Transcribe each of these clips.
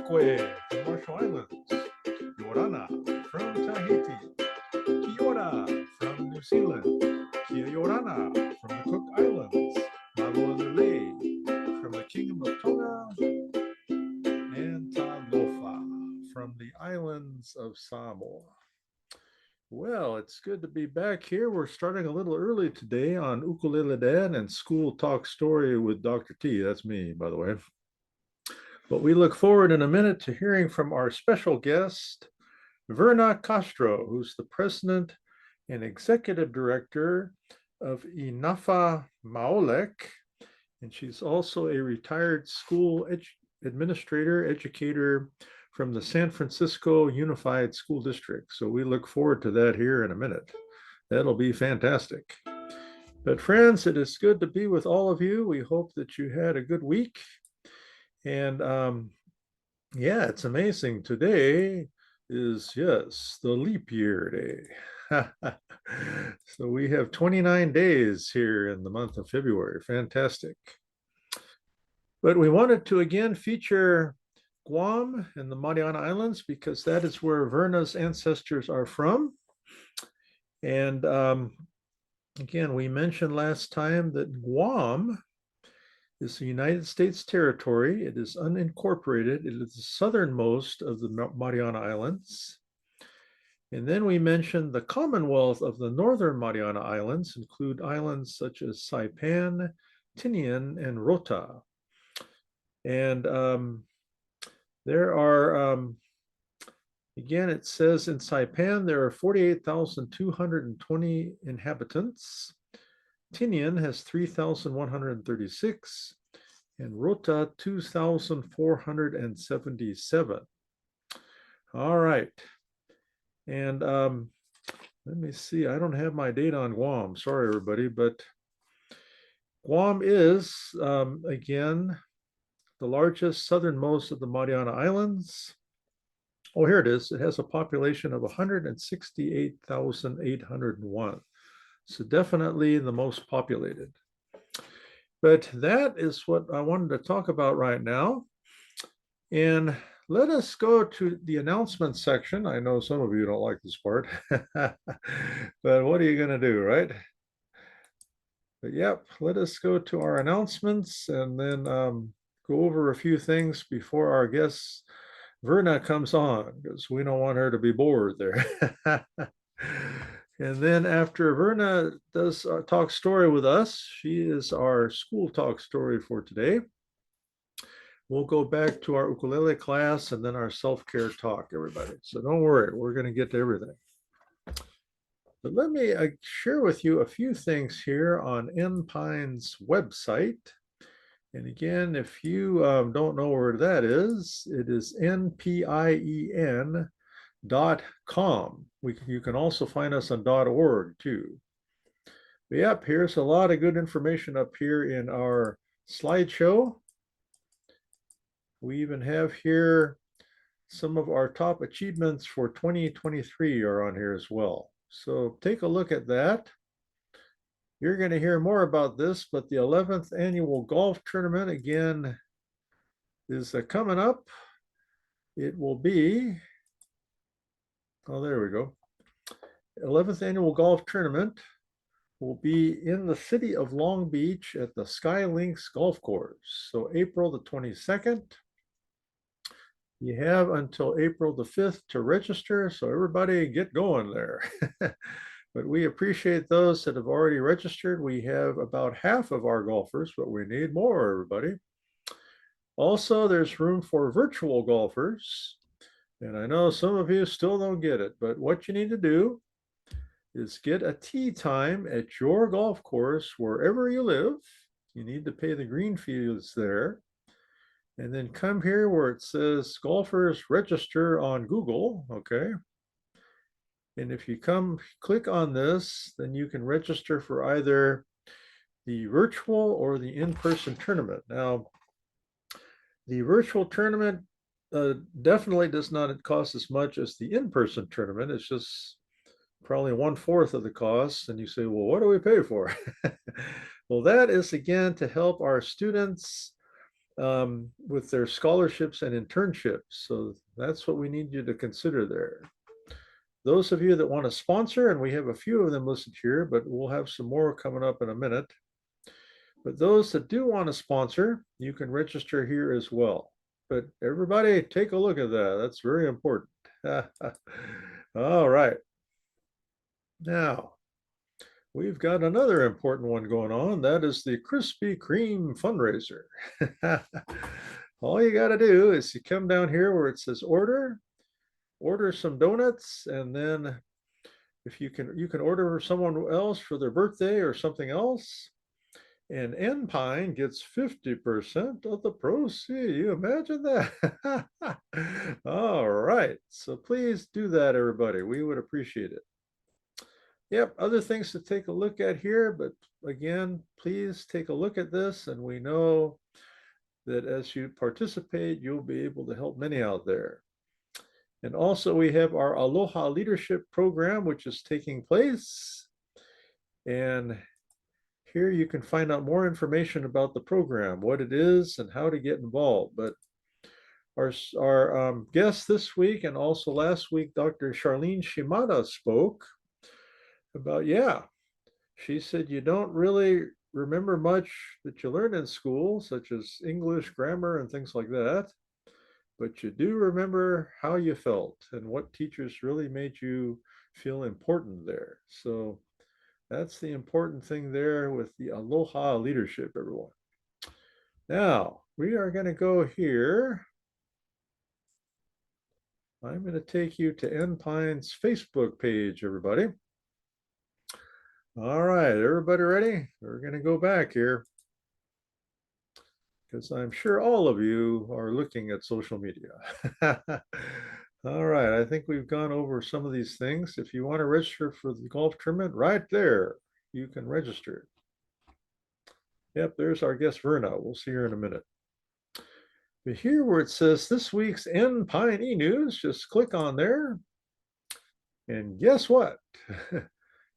from Marshall Islands, Yorana from Tahiti, Kiora from New Zealand, Kia Yorana from the Cook Islands, Malolele from the Kingdom of Tonga, and Talofa from the islands of Samoa. Well, it's good to be back here. We're starting a little early today on Ukulele Dad and School Talk Story with Dr. T. That's me, by the way. But we look forward in a minute to hearing from our special guest, Verna Castro, who's the president and executive director of Inafa Maolek, and she's also a retired school administrator, educator from the San Francisco Unified School District. So we look forward to that here in a minute. That'll be fantastic. But friends, it is good to be with all of you. We hope that you had a good week. And yeah, it's amazing. Today is, yes, the leap year day. So we have 29 days here in the month of February. Fantastic. But we wanted to again feature Guam and the Mariana Islands because that is where Verna's ancestors are from. And again, we mentioned last time that Guam is the United States territory. It is unincorporated. It is the southernmost of the Mariana Islands. And then we mentioned the Commonwealth of the Northern Mariana Islands include islands such as Saipan, Tinian, and Rota. And there are, again, it says in Saipan, there are 48,220 inhabitants. Tinian has 3,136 and Rota 2,477. All right. And let me see, I don't have my data on Guam. Sorry, everybody, but Guam is, again, the largest southernmost of the Mariana Islands. Oh, here it is. It has a population of 168,801. So definitely the most populated. But that is what I wanted to talk about right now. And let us go to the announcement section. I know some of you don't like this part, but what are you going to do, right? But yep, let us go to our announcements and then go over a few things before our guest Verna comes on, because we don't want her to be bored there. And then after Verna does our talk story with us, she is our school talk story for today. We'll go back to our ukulele class and then our self-care talk, everybody. So don't worry, we're going to get to everything. But let me share with you a few things here on NPINE's website. And again, if you don't know where that is, it is npien.com. You can also find us on .org too. But yep, here's a lot of good information up here in our slideshow. We even have here some of our top achievements for 2023 are on here as well. So take a look at that. You're going to hear more about this, but the 11th annual golf tournament again is coming up. It will be, oh, there we go. 11th annual golf tournament will be in the city of Long Beach at the Sky Links Golf Course. So April the 22nd. You have until April the 5th to register, so everybody get going there. But we appreciate those that have already registered. We have about half of our golfers, but we need more, everybody. Also, there's room for virtual golfers. And I know some of you still don't get it, but what you need to do is get a tee time at your golf course wherever you live. You need to pay the green fees there. And then come here where it says golfers register on Google, okay? And if you click on this, then you can register for either the virtual or the in-person tournament. Now, the virtual tournament definitely does not cost as much as the in-person tournament. It's just probably 1/4 of the cost. And you say, well, what do we pay for? Well, that is again to help our students with their scholarships and internships. So that's what we need you to consider there. Those of you that want to sponsor, and we have a few of them listed here, but we'll have some more coming up in a minute. But those that do want to sponsor, you can register here as well. But everybody, take a look at that. That's very important. All right. Now, we've got another important one going on. That is the Krispy Kreme fundraiser. All you got to do is you come down here where it says order some donuts, and then if you can order someone else for their birthday or something else. And Enpine gets 50% of the proceeds. You imagine that? All right. So please do that, everybody. We would appreciate it. Yep, other things to take a look at here, but again, please take a look at this, and we know that as you participate, you'll be able to help many out there. And also, we have our Aloha Leadership Program, which is taking place. And here you can find out more information about the program, what it is, and how to get involved. But our guest this week and also last week, Dr. Charlene Shimada spoke about, she said you don't really remember much that you learned in school, such as English, grammar, and things like that, but you do remember how you felt and what teachers really made you feel important there. So that's the important thing there with the Aloha leadership, everyone. Now, we are going to go here. I'm going to take you to Enpine's Facebook page, everybody. All right, everybody ready? We're going to go back here because I'm sure all of you are looking at social media. All right, I think we've gone over some of these things. If you want to register for the golf tournament, right there, you can register. Yep, there's our guest Verna. We'll see her in a minute. But here where it says this week's Enpine e-news, just click on there. And guess what?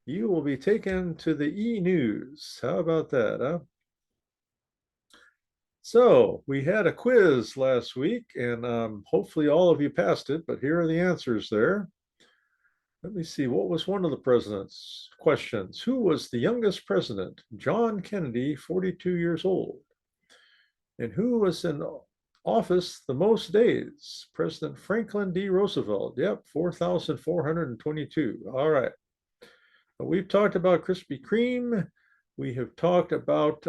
You will be taken to the e-news. How about that, huh? So we had a quiz last week, and hopefully all of you passed it, but here are the answers there. Let me see, what was one of the president's questions? Who was the youngest president? John Kennedy, 42 years old. And who was in office the most days? President Franklin D. Roosevelt. Yep, 4,422. All right. We've talked about Krispy Kreme. We have talked about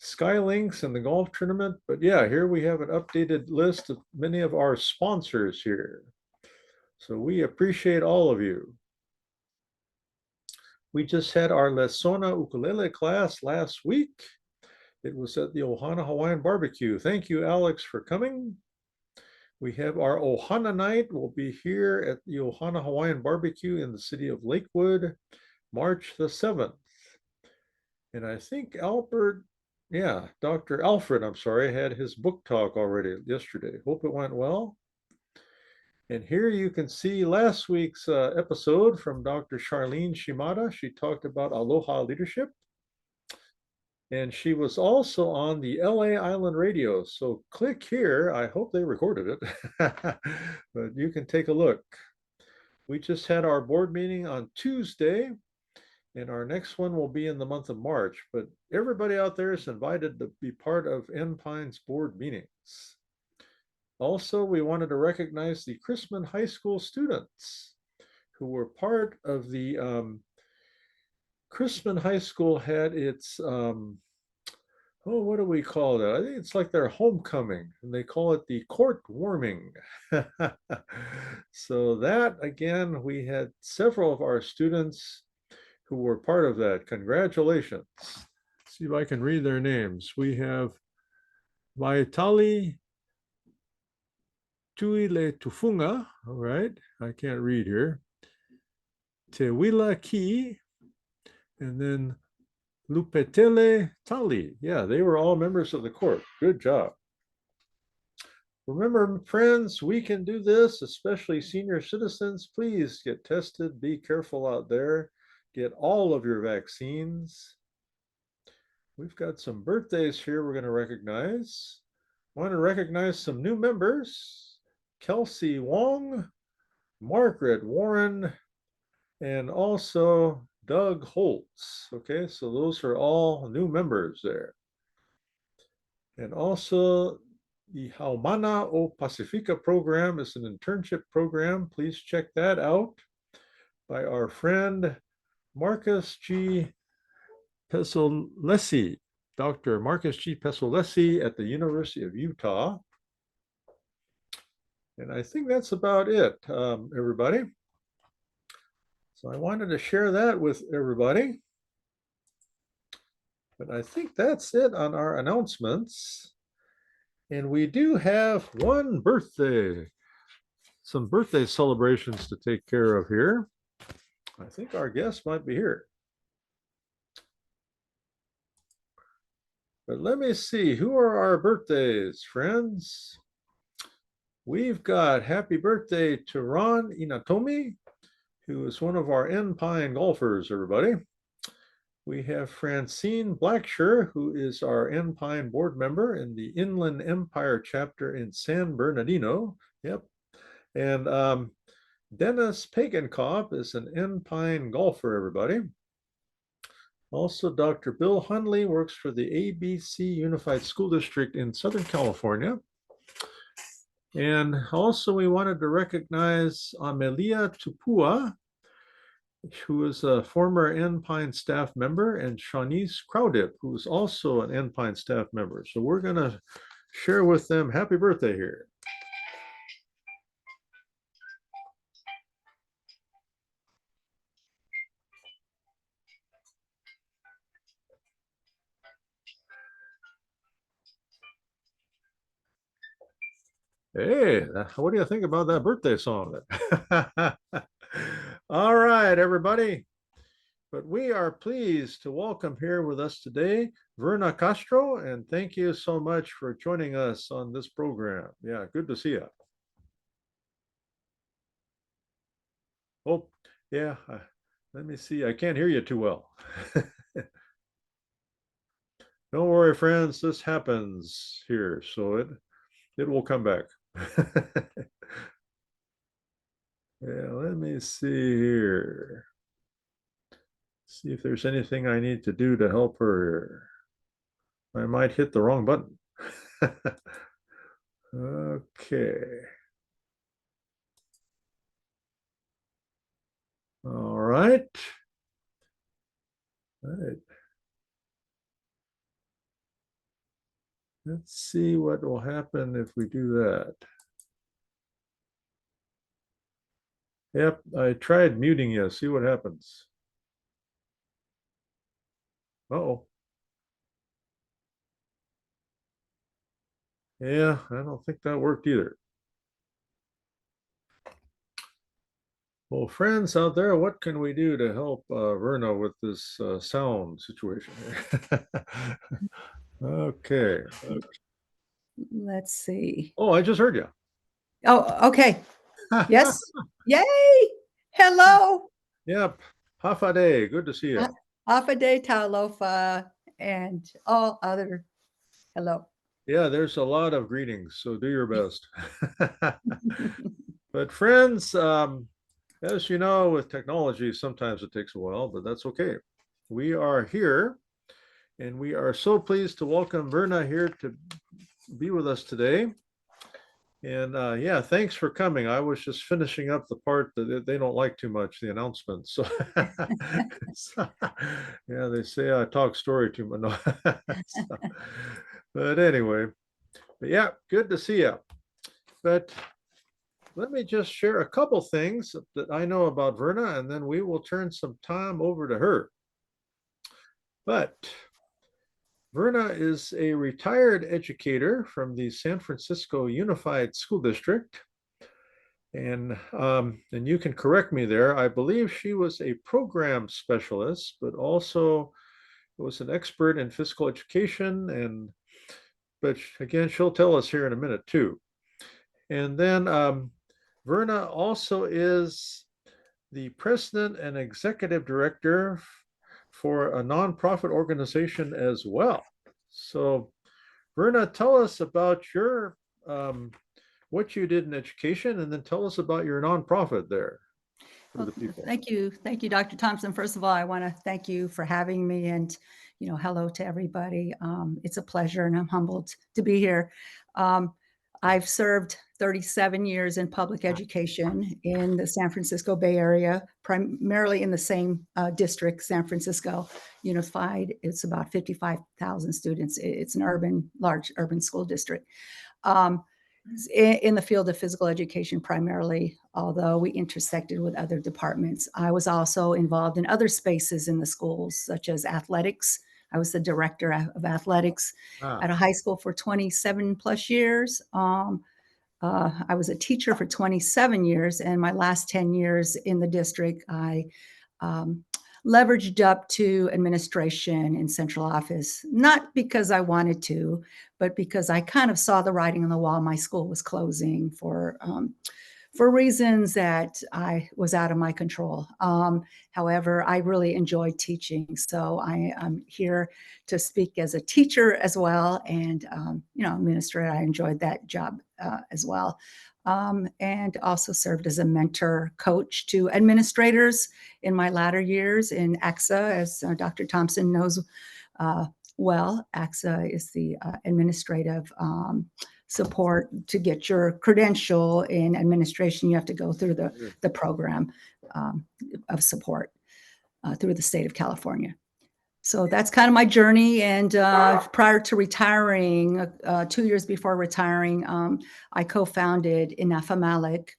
Skylinks and the golf tournament. But yeah, here we have an updated list of many of our sponsors here. So we appreciate all of you. We just had our Lesona ukulele class last week. It was at the Ohana Hawaiian Barbecue. Thank you, Alex, for coming. We have our Ohana night. We'll be here at the Ohana Hawaiian Barbecue in the city of Lakewood, March the 7th. And I think Dr. Alfred, I'm sorry, had his book talk already yesterday. Hope it went well. And here you can see last week's episode from Dr. Charlene Shimada. She talked about Aloha leadership. And she was also on the LA Island radio. So click here. I hope they recorded it, but you can take a look. We just had our board meeting on Tuesday, and our next one will be in the month of March. But everybody out there is invited to be part of Enpine's board meetings. Also, we wanted to recognize the Chrisman High School students who were part of the Chrisman High School had its what do we call that? I think it's like their homecoming, and they call it the court warming. So that, again, we had several of our students who were part of that. Congratulations. Let's see if I can read their names. We have Vaitali Tuile Tufunga, all right, I can't read here. Tewila Ki, and then Lupetele Tali. Yeah, they were all members of the court. Good job. Remember, friends, we can do this, especially senior citizens. Please get tested. Be careful out there. Get all of your vaccines. we've got some birthdays here we're going to recognize. I want to recognize some new members: Kelsey Wong, Margaret Warren, and also Doug Holtz. Okay, so those are all new members there. And also the Haumana o Pacifica program is an internship program. Please check that out by our friend Marcus G. Pesolesi, Dr. Marcus G. Pesolesi at the University of Utah. And I think that's about it, everybody. So I wanted to share that with everybody. But I think that's it on our announcements. And we do have one birthday, some birthday celebrations to take care of here. I think our guest might be here. But let me see, who are our birthdays, friends? We've got happy birthday to Ron Inatomi, who is one of our N-Pine golfers, everybody. We have Francine Blacksher, who is our N-Pine board member in the Inland Empire chapter in San Bernardino. Yep. And Dennis Pagenkopf is an N-Pine golfer, everybody. Also, Dr. Bill Hunley works for the ABC Unified School District in Southern California. And also, we wanted to recognize Amelia Tupua, who is a former N-Pine staff member, and Shawnice Crowdip, who is also an N-Pine staff member. So we're going to share with them happy birthday here. Hey, what do you think about that birthday song? All right, everybody. But we are pleased to welcome here with us today Verna Castro, and thank you so much for joining us on this program. Yeah, good to see you. Oh, yeah. Let me see. I can't hear you too well. Don't worry, friends. This happens here, so it will come back. Yeah, let me see here. See if there's anything I need to do to help her. I might hit the wrong button. Okay. All right. All right. Let's see what will happen if we do that. Yep, I tried muting you. See what happens. Uh-oh. Yeah, I don't think that worked either. Well, friends out there, what can we do to help Verna with this sound situation here? Okay. Let's see. Oh, I just heard you. Oh, okay. Yes. Yay. Hello. Yep. Hafa adai. Good to see you. Hafa adai, talofa, and all other hello. Yeah, there's a lot of greetings, so do your best. But friends, as you know, with technology, sometimes it takes a while, but that's okay. We are here, and we are so pleased to welcome Verna here to be with us today. And yeah, thanks for coming. I was just finishing up the part that they don't like too much, the announcements. So, yeah, they say I talk story too much. So, but anyway, but yeah, good to see you. But let me just share a couple things that I know about Verna, and then we will turn some time over to her. But Verna is a retired educator from the San Francisco Unified School District. And you can correct me there. I believe she was a program specialist, but also was an expert in physical education. But again, she'll tell us here in a minute too. And then Verna also is the president and executive director for a nonprofit organization as well. So, Verna, tell us about your what you did in education, and then tell us about your nonprofit there for the people. Thank you. Thank you, Dr. Thompson. First of all, I want to thank you for having me, and, hello to everybody. It's a pleasure, and I'm humbled to be here. I've served 37 years in public education in the San Francisco Bay Area, primarily in the same district, San Francisco Unified. It's about 55,000 students. It's an large urban school district. In the field of physical education primarily, although we intersected with other departments. I was also involved in other spaces in the schools, such as athletics. I was the director of athletics at a high school for 27 plus years. I was a teacher for 27 years, and my last 10 years in the district, I leveraged up to administration in central office, not because I wanted to, but because I kind of saw the writing on the wall. My school was closing for reasons that I was out of my control. However, I really enjoyed teaching. So I'm here to speak as a teacher as well. And, administrator, I enjoyed that job as well. And also served as a mentor coach to administrators in my latter years in AXA, as Dr. Thompson knows well. AXA is the administrative support to get your credential in administration. You have to go through the program of support through the state of California. So that's kind of my journey. And prior to retiring, 2 years before retiring, I co-founded Inafamalik,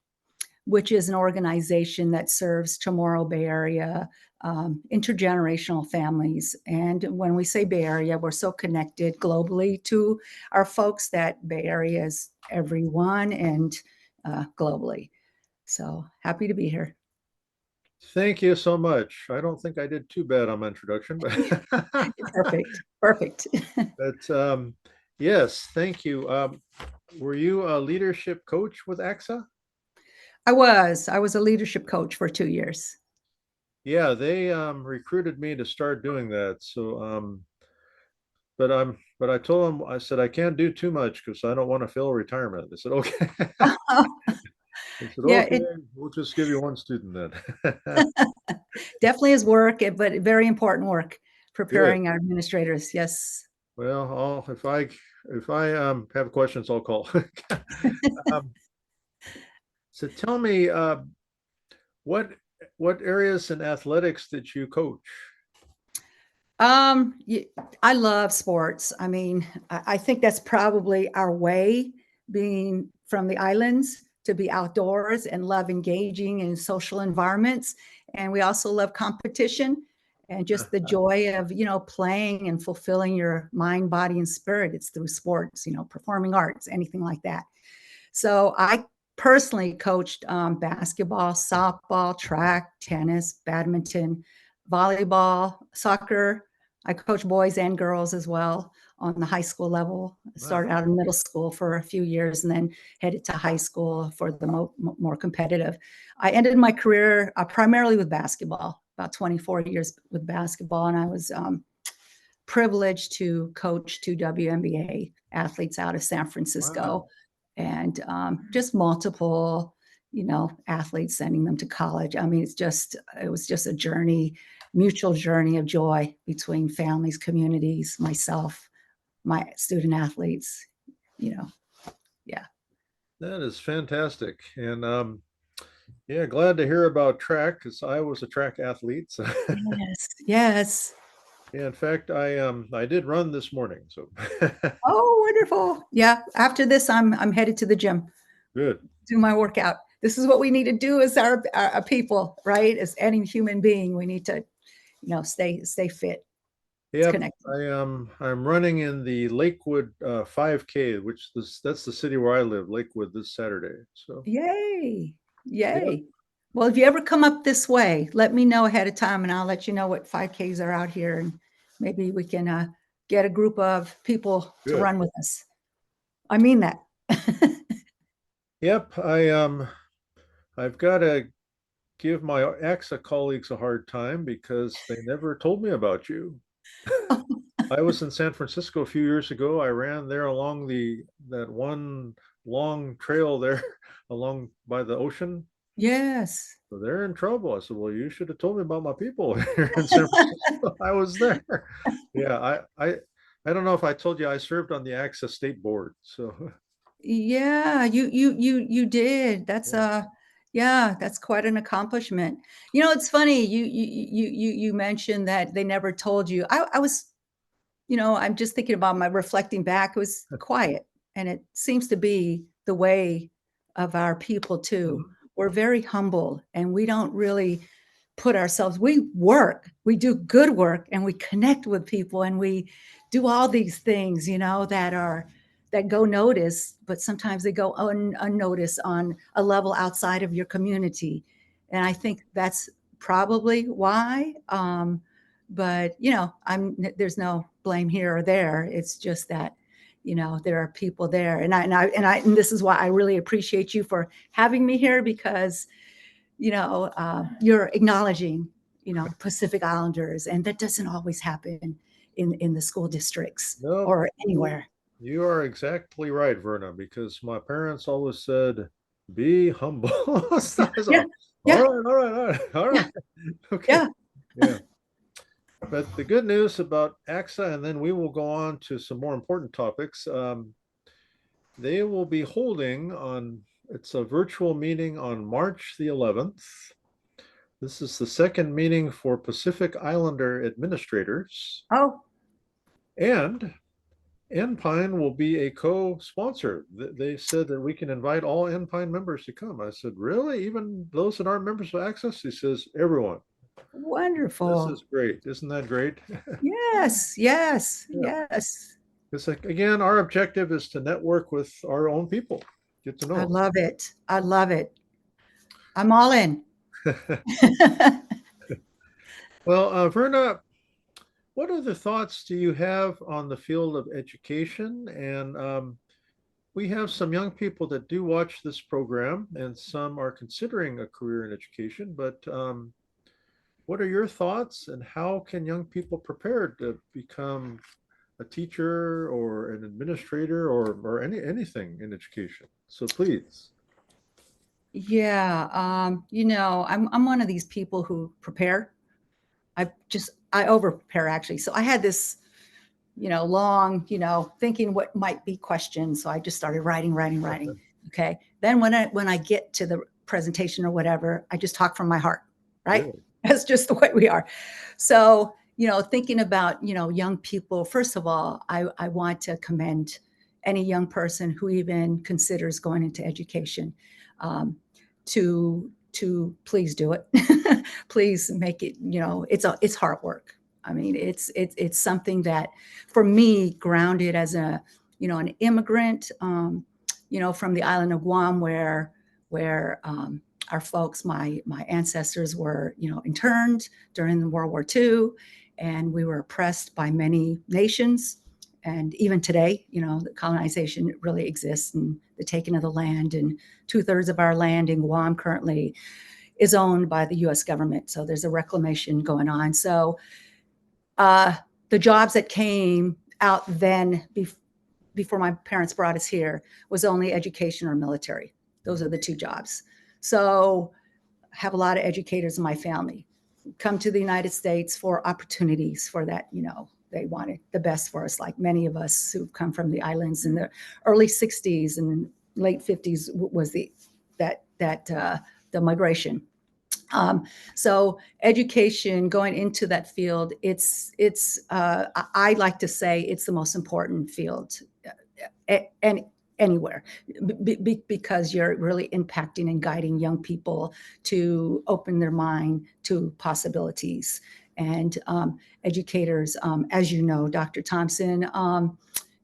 which is an organization that serves Chamorro Bay Area intergenerational families. And when we say Bay Area, we're so connected globally to our folks that Bay Area is everyone and globally. So happy to be here. Thank you so much. I don't think I did too bad on my introduction, but Perfect. But yes, thank you. Were you a leadership coach with AXA? I was a leadership coach for 2 years. Yeah, they recruited me to start doing that. So, but I told them, I said, I can't do too much because I don't want to feel retirement. They said, okay. They said, Yeah, okay, we'll just give you one student then. definitely is work, but very important work preparing our administrators. Yes. Well, if I have questions, I'll call. So tell me, what areas in athletics did you coach? I love sports. I mean, I think that's probably our way, being from the islands, to be outdoors and love engaging in social environments. And we also love competition and just the joy of, playing and fulfilling your mind, body, and spirit. It's through sports, performing arts, anything like that. So I personally coached basketball, softball, track, tennis, badminton, volleyball, soccer. I coach boys and girls as well on the high school level. I started out in middle school for a few years and then headed to high school for the more competitive. I ended my career primarily with basketball, about 24 years with basketball. And I was privileged to coach 2 WNBA athletes out of San Francisco. Wow. And just multiple, athletes, sending them to college. I mean, it was just a journey, mutual journey of joy between families, communities, myself, my student athletes, yeah. That is fantastic. And yeah, glad to hear about track because I was a track athlete. So. Yes. Yeah, in fact, I did run this morning. So. Oh, wonderful. Yeah. After this, I'm headed to the gym. Good. Do my workout. This is what we need to do as our people, right? As any human being, we need to, stay fit. Yeah, I'm running in the Lakewood 5K, that's the city where I live, Lakewood, this Saturday. So yay. Well, if you ever come up this way, let me know ahead of time, and I'll let you know what 5Ks are out here, and maybe we can get a group of people to run with us. I mean that. Yep, I've got a give my AXA colleagues a hard time because they never told me about you. I was in San Francisco a few years ago. I ran there along that one long trail there along by the ocean. Yes. So they're in trouble. I said, well, you should have told me about my people here in San Francisco. I was there. Yeah, I don't know if I told you I served on the AXA state board. So Yeah, you did. That's yeah. yeah, that's quite an accomplishment. You know, it's funny. You mentioned that they never told you. I was, you know, I'm just thinking about my reflecting back. It was quiet, and it seems to be the way of our people too. Mhm. We're very humble, and we don't really put ourselves. We work, we do good work, and we connect with people, and we do all these things, you know, that go noticed, but sometimes they go unnoticed on a level outside of your community. And I think that's probably why. But you know, there's no blame here or there. It's just that, you know, there are people there, and this is why I really appreciate you for having me here, because you know, you're acknowledging, you know, Pacific Islanders, and that doesn't always happen in the school districts No, or anywhere. you are exactly right, Verna, because my parents always said, be humble. So I Yeah, said, all yeah, right, all right, all right, all yeah, right. Okay. yeah. Yeah. But the good news about AXA, and then we will go on to some more important topics. They will be holding it's a virtual meeting on March the 11th. This is the second meeting for Pacific Islander administrators. Oh, And Enpine will be a co-sponsor. They said that we can invite all Enpine members to come. I said, really? Even those that aren't members of Access? He says, everyone. This wonderful. is great. Isn't that great? Yes, yes, Yeah. yes. It's like, again, our objective is to network with our own people, get to I know love it. I love it. I'm all in. them. Well, Verna, what other thoughts do you have on the field of education? And we have some young people that do watch this program, and some are considering a career in education. But what are your thoughts, and how can young people prepare to become a teacher or an administrator or anything in education? So please. Yeah, you know, I'm one of these people who prepare. I over prepare actually. So I had this, you know, long, you know, thinking what might be questions. So I just started writing. Okay. Then when I get to the presentation or whatever, I just talk from my heart, right? Good. That's just the way we are. So, you know, thinking about, you know, young people, first of all, I want to commend any young person who even considers going into education, to please do it. Please make it, you know, it's hard work. I mean, it's something that for me, grounded as a, you know, an immigrant, you know, from the island of Guam, where our folks, my ancestors were, you know, interned during World War II, and we were oppressed by many nations. And even today, you know, the colonization really exists, and the taking of the land, and 2/3 of our land in Guam currently is owned by the U.S. government. So there's a reclamation going on. So the jobs that came out then before my parents brought us here was only education or military. Those are the two jobs. So I have a lot of educators in my family come to the United States for opportunities for that, you know, they wanted the best for us, like many of us who've come from the islands in the early 60s and late 50s was the migration. So education, going into that field, I like to say it's the most important field, and anywhere, because you're really impacting and guiding young people to open their mind to possibilities. And educators, as you know, Dr. Thompson,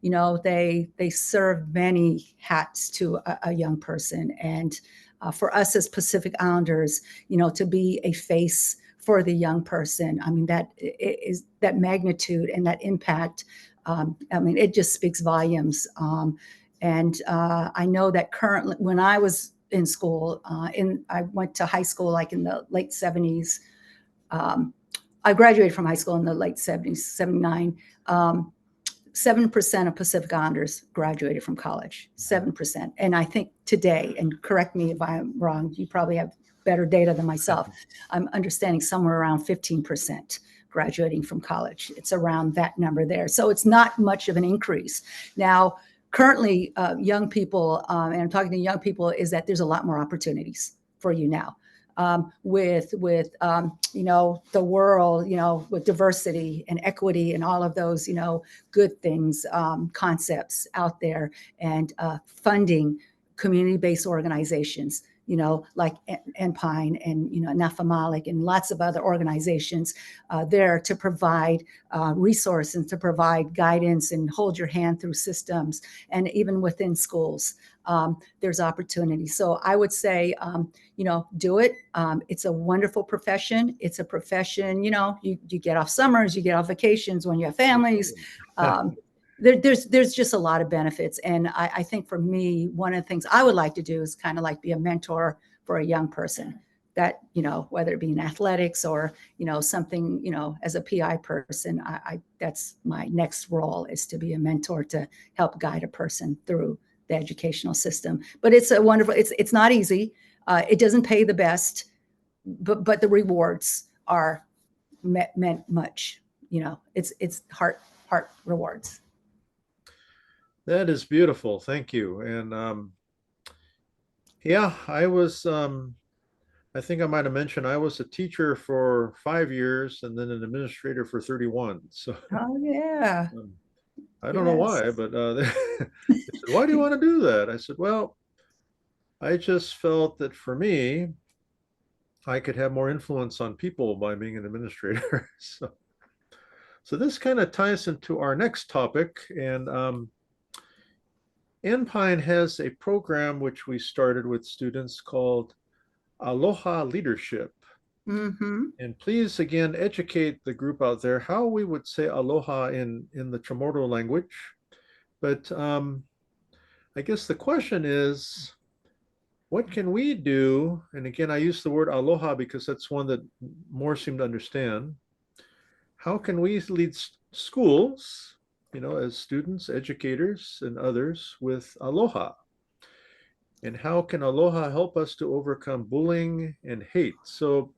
you know, they serve many hats to a young person. And for us as Pacific Islanders, you know, to be a face for the young person, I mean, that is that magnitude and that impact. I mean, it just speaks volumes. And I know that currently, when I was in school. I went to high school like in the late 70s. I graduated from high school in the late 70s, 79. 7% of Pacific Islanders graduated from college, 7%. And I think today, and correct me if I'm wrong, you probably have better data than myself, I'm understanding somewhere around 15% graduating from college. It's around that number there. So it's not much of an increase. Now, currently, young people, and I'm talking to young people, is that there's a lot more opportunities for you now. With the world, with diversity and equity and all of those, good things, concepts out there, and funding community-based organizations, like Empine and, Nafamalik and lots of other organizations there to provide resources, to provide guidance and hold your hand through systems. And even within schools, there's opportunity. So I would say, do it. It's a wonderful profession. It's a profession, you get off summers, you get off vacations when you have families. There's just a lot of benefits. And I think for me, one of the things I would like to do is kind of like be a mentor for a young person that, whether it be in athletics or, something, as a PI person, that's my next role, is to be a mentor to help guide a person through the educational system. But it's a wonderful, it's not easy. It doesn't pay the best, but the rewards are meant much, it's heart rewards. That is beautiful. Thank you. And yeah, I was, I think I might have mentioned I was a teacher for 5 years and then an administrator for 31. So oh yeah. I don't know why, but they said, why do you want to do that? I said, well, I just felt that for me, I could have more influence on people by being an administrator. So this kind of ties into our next topic. And Empine has a program which we started with students called Aloha Leadership. Mm-hmm. And please, again, educate the group out there how we would say aloha in the Chamorro language. But I guess the question is, what can we do? And again, I use the word aloha because that's one that more seem to understand. How can we lead schools, as students, educators, and others with aloha? And how can aloha help us to overcome bullying and hate? So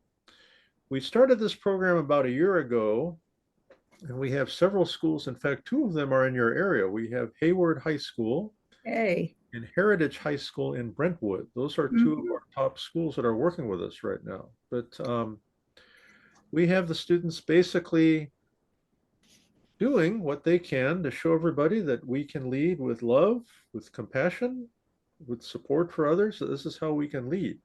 we started this program about a year ago, and we have several schools. In fact, 2 of them are in your area. We have Hayward High School and Heritage High School in Brentwood. Those are 2 of our top schools that are working with us right now. But we have the students basically doing what they can to show everybody that we can lead with love, with compassion, with support for others. So this is how we can lead.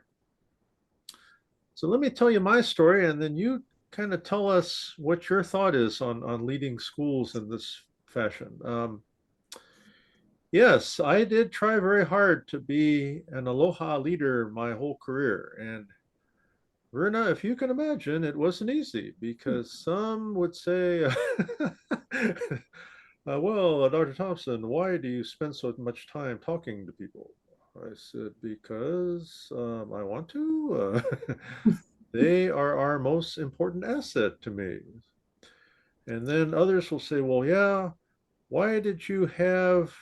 So let me tell you my story, and then you kind of tell us what your thought is on leading schools in this fashion. Yes, I did try very hard to be an aloha leader my whole career. And Verna, if you can imagine, it wasn't easy because some would say, well, Dr. Thompson, why do you spend so much time talking to people? I said, because I want to. They are our most important asset to me. And then others will say, well, yeah, why did you have,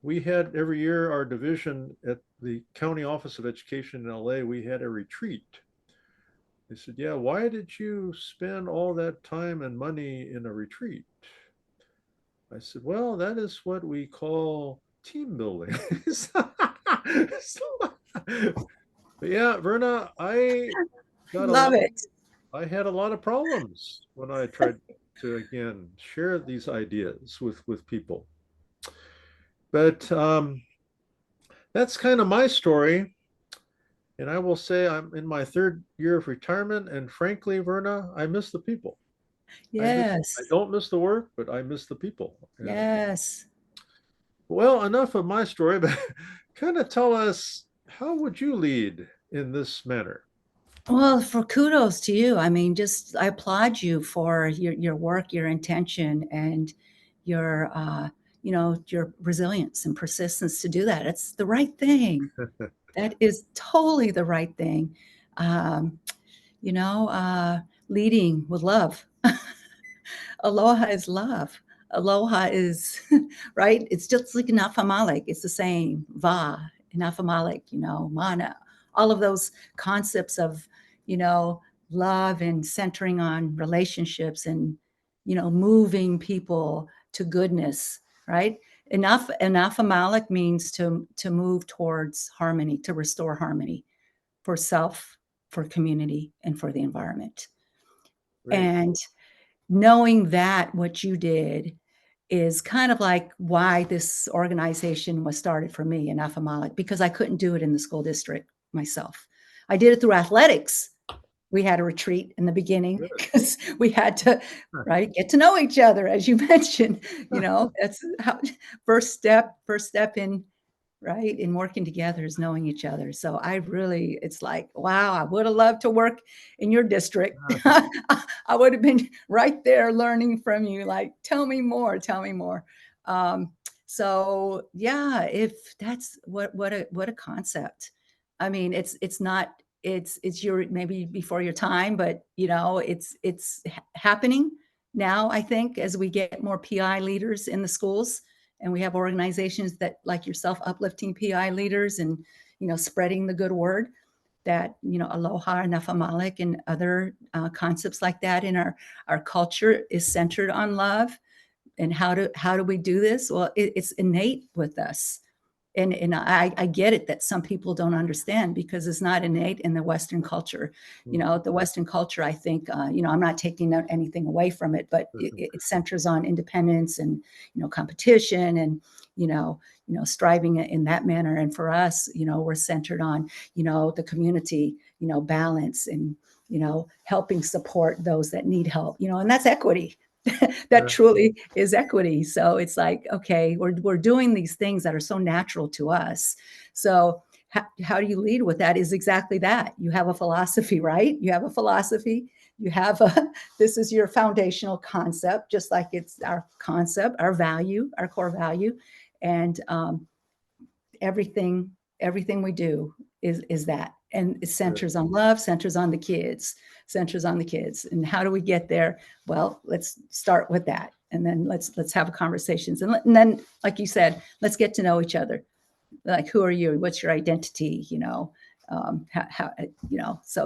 we had every year our division at the County Office of Education in LA, we had a retreat. They said, yeah, why did you spend all that time and money in a retreat? I said, well, that is what we call team building. But yeah, Verna, I Love it. I had a lot of problems when I tried to, again, share these ideas with people. But that's kind of my story. And I will say I'm in my 3rd year of retirement. And frankly, Verna, I miss the people. Yes. I don't miss the work, but I miss the people. And, yes. well, enough of my story, but kind of tell us, how would you lead in this manner? Well, for kudos to you. I mean, I applaud you for your work, your intention, and your resilience and persistence to do that. It's the right thing. That is totally the right thing. Um, leading with love. Aloha is love. Aloha is right. It's just like Nafamalik. It's the same. Va, Nafamalik, mana. All of those concepts of, you know, love and centering on relationships and, moving people to goodness, right? Nafamalik means to move towards harmony, to restore harmony for self, for community, and for the environment. Great. And knowing that what you did is kind of like why this organization was started for me in Afamalik, because I couldn't do it in the school district myself. I did it through athletics. We had a retreat in the beginning because we had to, right, get to know each other, as you mentioned. That's how first step in, right, in working together is knowing each other. So it's like, wow, I would have loved to work in your district. I would have been right there learning from you. Like, tell me more. So yeah, if that's what a concept. I mean, it's not, it's your, maybe before your time, but it's happening now, I think, as we get more PI leaders in the schools. And we have organizations that, like yourself, uplifting PI leaders and, spreading the good word that, aloha and nafamalik and other concepts like that in our culture is centered on love. And how do we do this? Well, it's innate with us. And I get it that some people don't understand because it's not innate in the Western culture. The Western culture, I think, I'm not taking anything away from it, but it centers on independence and, competition and, striving in that manner. And for us, we're centered on, the community, balance and, helping support those that need help, and that's equity. That truly is equity. So it's like, okay, we're doing these things that are so natural to us. So how do you lead with that is exactly that. You have a philosophy, right? You have a philosophy. You have this is your foundational concept, just like it's our concept, our value, our core value. And everything we do is that. And it centers on love, centers on the kids. And how do we get there? Well, let's start with that. And then let's have conversations. And then, like you said, let's get to know each other. Like, who are you? What's your identity? So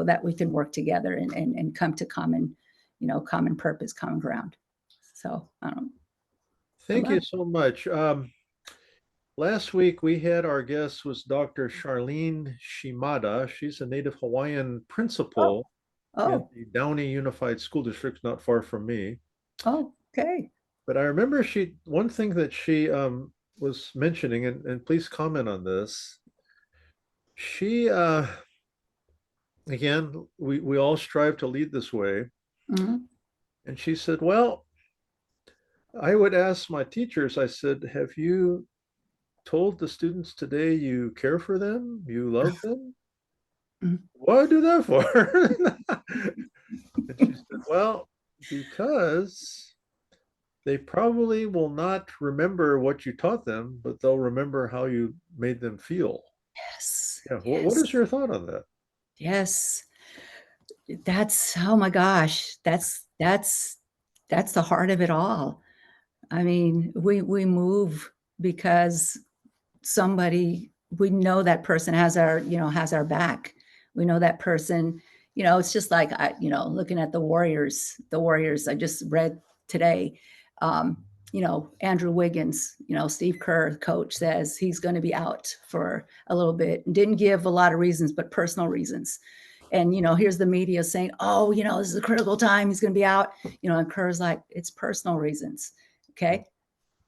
that we can work together and come to common purpose, common ground. So, Thank you so much. Last week, we had our guest was Dr. Charlene Shimada. She's a native Hawaiian principal in the Downey Unified School District, not far from me. Oh, okay. But I remember one thing that she was mentioning, and please comment on this. She, again, we all strive to lead this way. Mm-hmm. And she said, well, I would ask my teachers, I said, have you told the students today you care for them, you love them? Mm-hmm. Why do that for? And she said, well, because they probably will not remember what you taught them, but they'll remember how you made them feel. Yes. Yeah. Yes. What is your thought on that? Yes. That's, oh my gosh, that's the heart of it all. I mean, we move because we know that person has our back. We know that person, it's just like, looking at the Warriors I just read today, Andrew Wiggins, Steve Kerr, coach, says he's going to be out for a little bit and didn't give a lot of reasons, but personal reasons. And, here's the media saying, oh, this is a critical time. He's going to be out, and Kerr's like, it's personal reasons. Okay.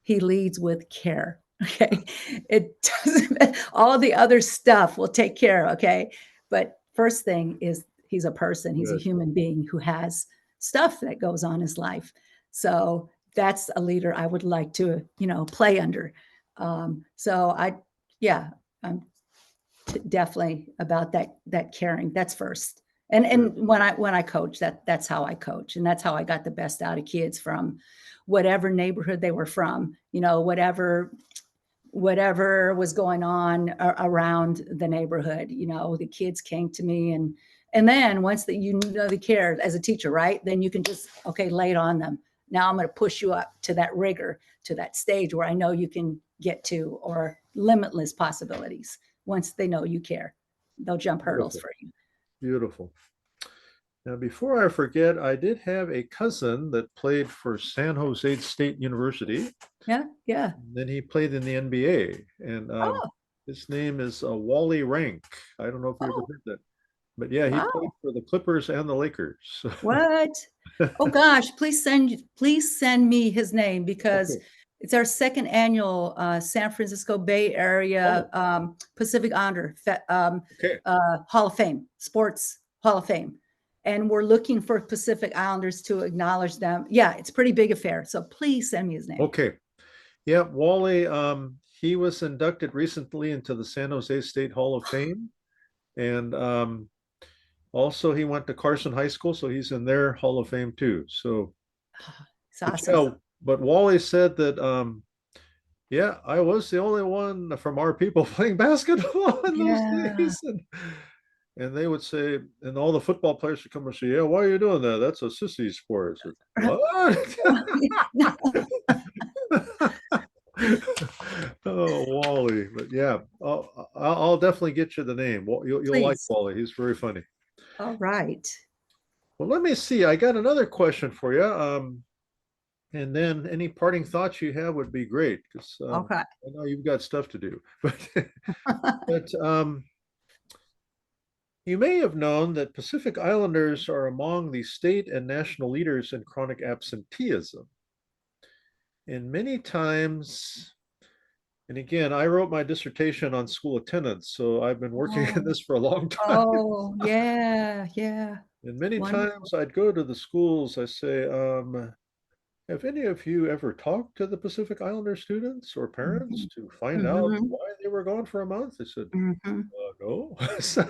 He leads with care. Okay. It doesn't, all the other stuff will take care. Okay. But first thing is he's a person. He's a human being who has stuff that goes on in his life. So that's a leader I would like to, play under. So I'm definitely about that caring. That's first. And when I coach, that's how I coach, and that's how I got the best out of kids from whatever neighborhood they were from, whatever whatever was going on around the neighborhood. The kids came to me, and then once that they care as a teacher, right? Then you can just, okay, lay it on them. Now I'm going to push you up to that rigor, to that stage where I know you can get to, or limitless possibilities. Once they know you care, they'll jump hurdles for you. Beautiful. Now, before I forget, I did have a cousin that played for San Jose State University. Yeah. Then he played in the NBA, and his name is Wally Rank. I don't know if you ever heard that, but yeah, he played for the Clippers and the Lakers. What? Oh gosh, please send me his name, because it's our second annual San Francisco Bay Area Pacific Islander Hall of Fame, Sports Hall of Fame. And we're looking for Pacific Islanders to acknowledge them. Yeah, it's a pretty big affair. So please send me his name. Okay. Yeah, Wally, he was inducted recently into the San Jose State Hall of Fame. And also he went to Carson High School, so he's in their Hall of Fame too. So it's awesome. But Wally said that yeah, I was the only one from our people playing basketball in those days. And they would say, and all the football players would come and say, yeah, why are you doing that? That's a sissy sport. Said, what? Oh, Wally. But yeah, I'll definitely get you the name. You'll like Wally. He's very funny. All right. Well, let me see. I got another question for you. And then any parting thoughts you have would be great, because I know you've got stuff to do. But you may have known that Pacific Islanders are among the state and national leaders in chronic absenteeism. And many times, and again, I wrote my dissertation on school attendance, so I've been working in this for a long time. Oh, yeah. And many times I'd go to the schools, I say, have any of you ever talked to the Pacific Islander students or parents to find out why they were gone for a month? They said, no. I said,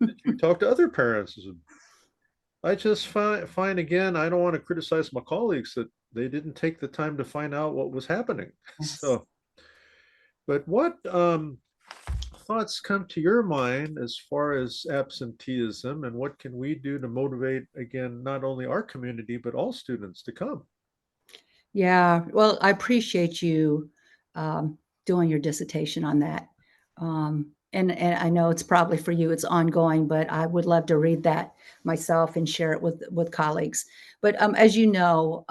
did you talk to other parents? I just find again, I don't want to criticize my colleagues that they didn't take the time to find out what was happening. Yes. So, but what thoughts come to your mind as far as absenteeism, and what can we do to motivate, again, not only our community, but all students to come? Yeah, well, I appreciate you doing your dissertation on that. And I know it's probably for you, it's ongoing, but I would love to read that myself and share it with colleagues. But as you know,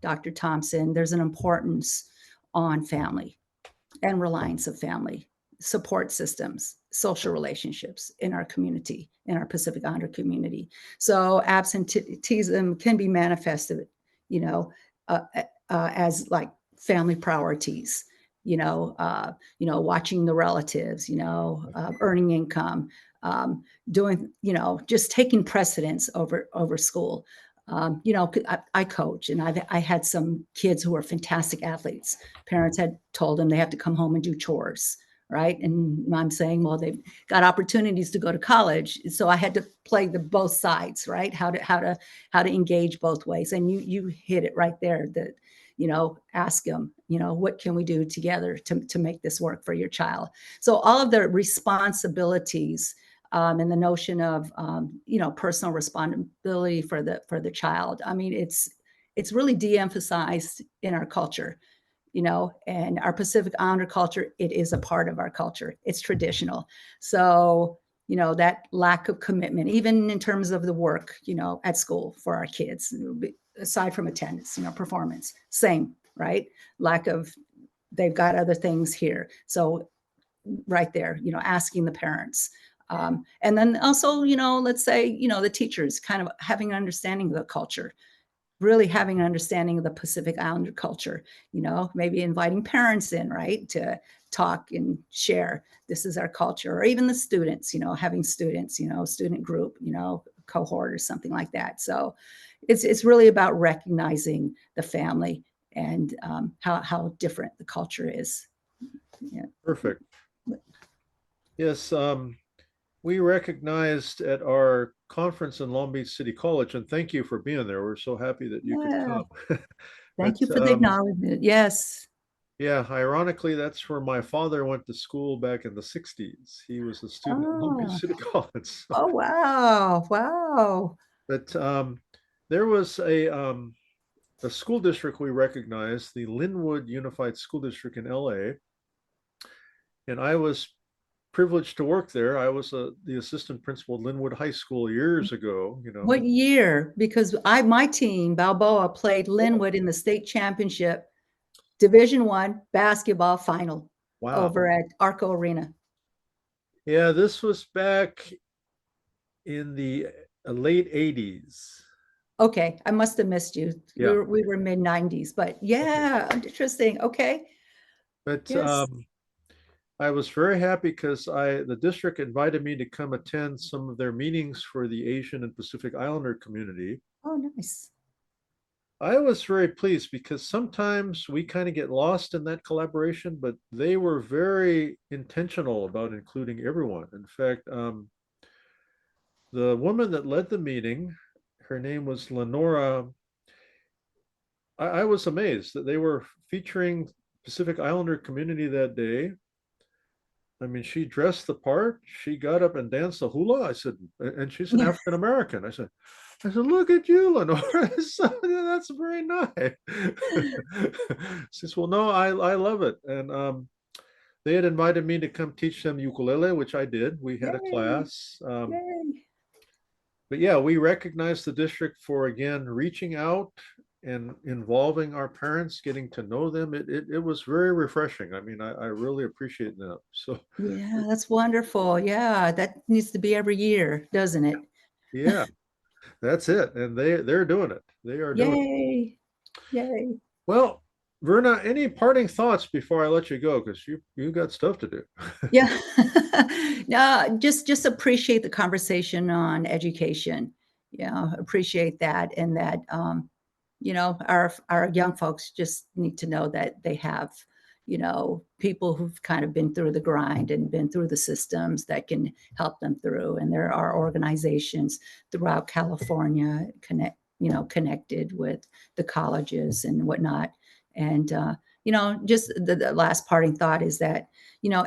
Dr. Thompson, there's an importance on family and reliance of family, support systems, social relationships in our community, in our Pacific Islander community. So absenteeism can be manifested, as like family priorities, watching the relatives, earning income, doing, just taking precedence over school. I coach, and I had some kids who were fantastic athletes. Parents had told them they have to come home and do chores, right? And I'm saying, well, they've got opportunities to go to college, so I had to play the both sides, right? How to engage both ways. And you hit it right there. That ask them, what can we do together to make this work for your child? So all of the responsibilities. And the notion of personal responsibility for the child. I mean, it's really de-emphasized in our culture, and our Pacific Islander culture. It is a part of our culture. It's traditional. So that lack of commitment, even in terms of the work, at school for our kids, aside from attendance, performance, same, right? Lack of, they've got other things here. So right there, asking the parents. And then also, let's say, the teachers kind of having an understanding of the culture, really having an understanding of the Pacific Islander culture, maybe inviting parents in, right, to talk and share, this is our culture, or even the students, having students, student group, cohort or something like that. So it's really about recognizing the family and how different the culture is. Yeah. Perfect. Yes. We recognized at our conference in Long Beach City College, and thank you for being there. We're so happy that you could come. Thank you for the acknowledgement. Yes. Yeah, ironically, that's where my father went to school back in the 60s. He was a student at Long Beach Oh, City College. So, oh, wow. Wow. but there was a school district we recognized, the Linwood Unified School District in LA, and I was privileged to work there. I was the assistant principal at Linwood High School years ago, you know. What year? Because my team, Balboa, played Oh, Linwood in the state championship, Division I basketball final wow. over at Arco Arena. Yeah, this was back in the late 80s. Okay, I must have missed you. We Yeah. were mid 90s, but Okay. yeah, interesting. Okay. But Yes. I was very happy because the district invited me to come attend some of their meetings for the Asian and Pacific Islander community. Oh, nice. I was very pleased because sometimes we kind of get lost in that collaboration, but they were very intentional about including everyone. In fact, the woman that led the meeting, her name was Lenora. I was amazed that they were featuring Pacific Islander community that day. I mean, she dressed the part. She got up and danced the hula. I said, and she's an Yeah. African American. I said, look at you, Lenora. That's very nice. She says, well, no, I love it. And they had invited me to come teach them ukulele, which I did. We had a Yay. class. Yay. But yeah, we recognize the district for again reaching out and involving our parents, getting to know them. It was very refreshing. I mean, I really appreciate that. So Yeah, that's wonderful. Yeah, that needs to be every year, doesn't it? yeah, that's it. And they're doing it. They are doing it. Yay. Yay. Well, Verna, any parting thoughts before I let you go? Because you got stuff to do. Yeah. No, just appreciate the conversation on education. Yeah, appreciate that, and that our young folks just need to know that they have, people who've kind of been through the grind and been through the systems that can help them through. And there are organizations throughout California connected with the colleges and whatnot. And just the last parting thought is that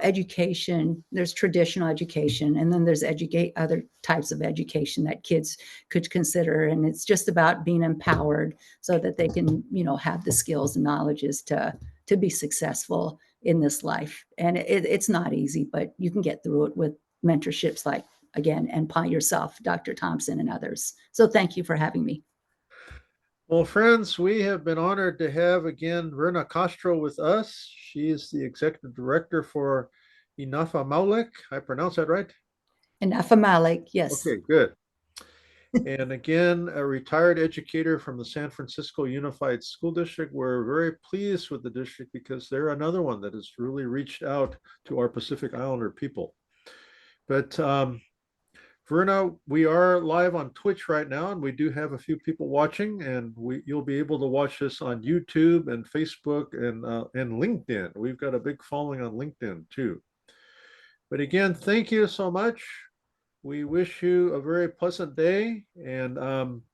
education, there's traditional education, and then there's educate other types of education that kids could consider. And it's just about being empowered so that they can, have the skills and knowledges to be successful in this life. And it's not easy, but you can get through it with mentorships like, again, and yourself, Dr. Thompson, and others. So thank you for having me. Well, friends, we have been honored to have again Verna Castro with us. She is the executive director for Inafa Maulek. I pronounce that right? And Afa Malik, yes. Okay, good. And again, a retired educator from the San Francisco Unified School District. We're very pleased with the district because they're another one that has really reached out to our Pacific Islander people. But Verna, we are live on Twitch right now, and we do have a few people watching, and you'll be able to watch this on YouTube and Facebook and LinkedIn. We've got a big following on LinkedIn too. But again, thank you so much. We wish you a very pleasant day, and I'm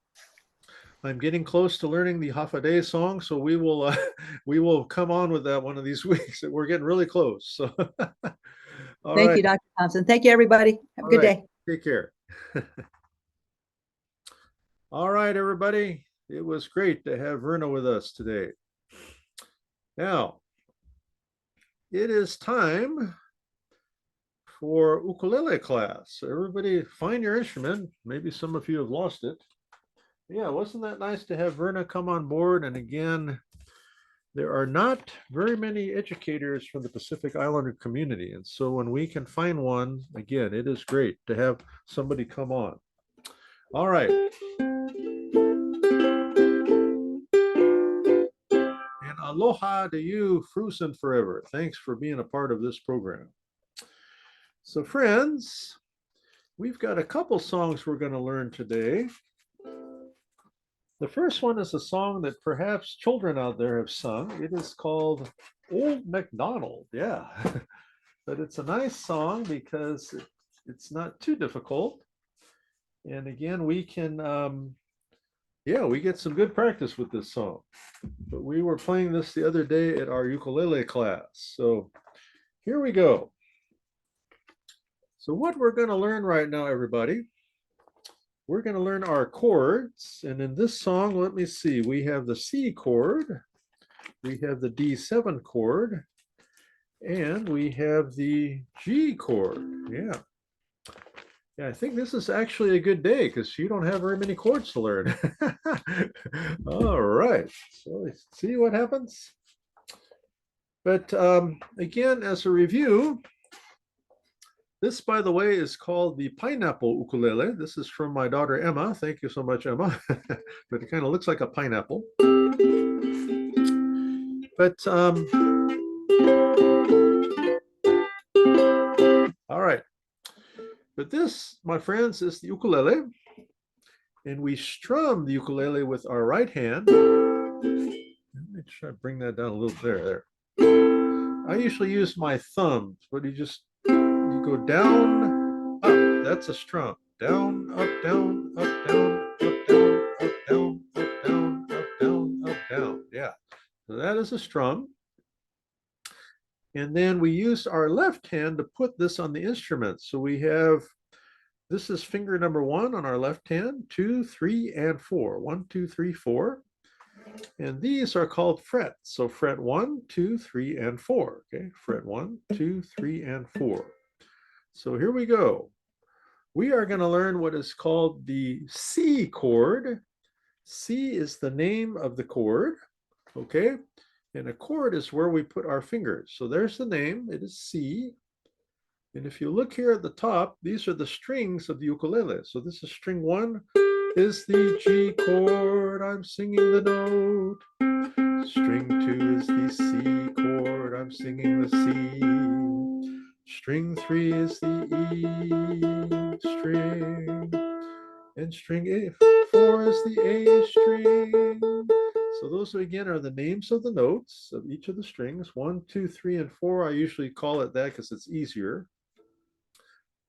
getting close to learning the Hafa adai song, so we will we will come on with that one of these weeks. We're getting really close. So, all Thank right, you, Dr. Thompson. Thank you, everybody. Have a all good right. day. Take care. All right, everybody. It was great to have Verna with us today. Now, it is time for ukulele class. So everybody find your instrument. Maybe some of you have lost it. Yeah, wasn't that nice to have Verna come on board? And again, there are not very many educators from the Pacific Islander community. And so when we can find one, again, it is great to have somebody come on. All right. And aloha to you, Frusen Forever. Thanks for being a part of this program. So friends, we've got a couple songs we're going to learn today. The first one is a song that perhaps children out there have sung. It is called Old MacDonald. Yeah, but it's a nice song because it's not too difficult. And again, we can Yeah, we get some good practice with this song. But we were playing this the other day at our ukulele class. So here we go. So what we're going to learn right now, everybody, we're going to learn our chords. And in this song, let me see, we have the C chord, we have the D7 chord, and we have the G chord. Yeah. Yeah, I think this is actually a good day because you don't have very many chords to learn. All right, so let's see what happens. But again, as a review, this, by the way, is called the pineapple ukulele. This is from my daughter, Emma. Thank you so much, Emma. But it kind of looks like a pineapple. But all right. But this, my friends, is the ukulele. And we strum the ukulele with our right hand. Let me try to bring that down a little there. I usually use my thumbs, but you go down, up. That's a strum. Down, up, down, up, down, up, down, up, down, up, down, up, down, up, down. Yeah. So that is a strum. And then we use our left hand to put this on the instrument. So we have, this is finger number 1 on our left hand, 2, 3, and 4. 1, 2, 3, 4. And these are called frets. So fret 1, 2, 3, and 4. Okay, fret 1, 2, 3, and 4. So here we go. We are going to learn what is called the C chord. C is the name of the chord. Okay, and a chord is where we put our fingers. So there's the name. It is C. And if you look here at the top, these are the strings of the ukulele. So this is string 1 is the G chord. I'm singing the note. String 2 is the C chord. I'm singing the C. String 3 is the E string. And string 4 is the A string. So those again are the names of the notes of each of the strings. 1, 2, 3, and 4. I usually call it that because it's easier.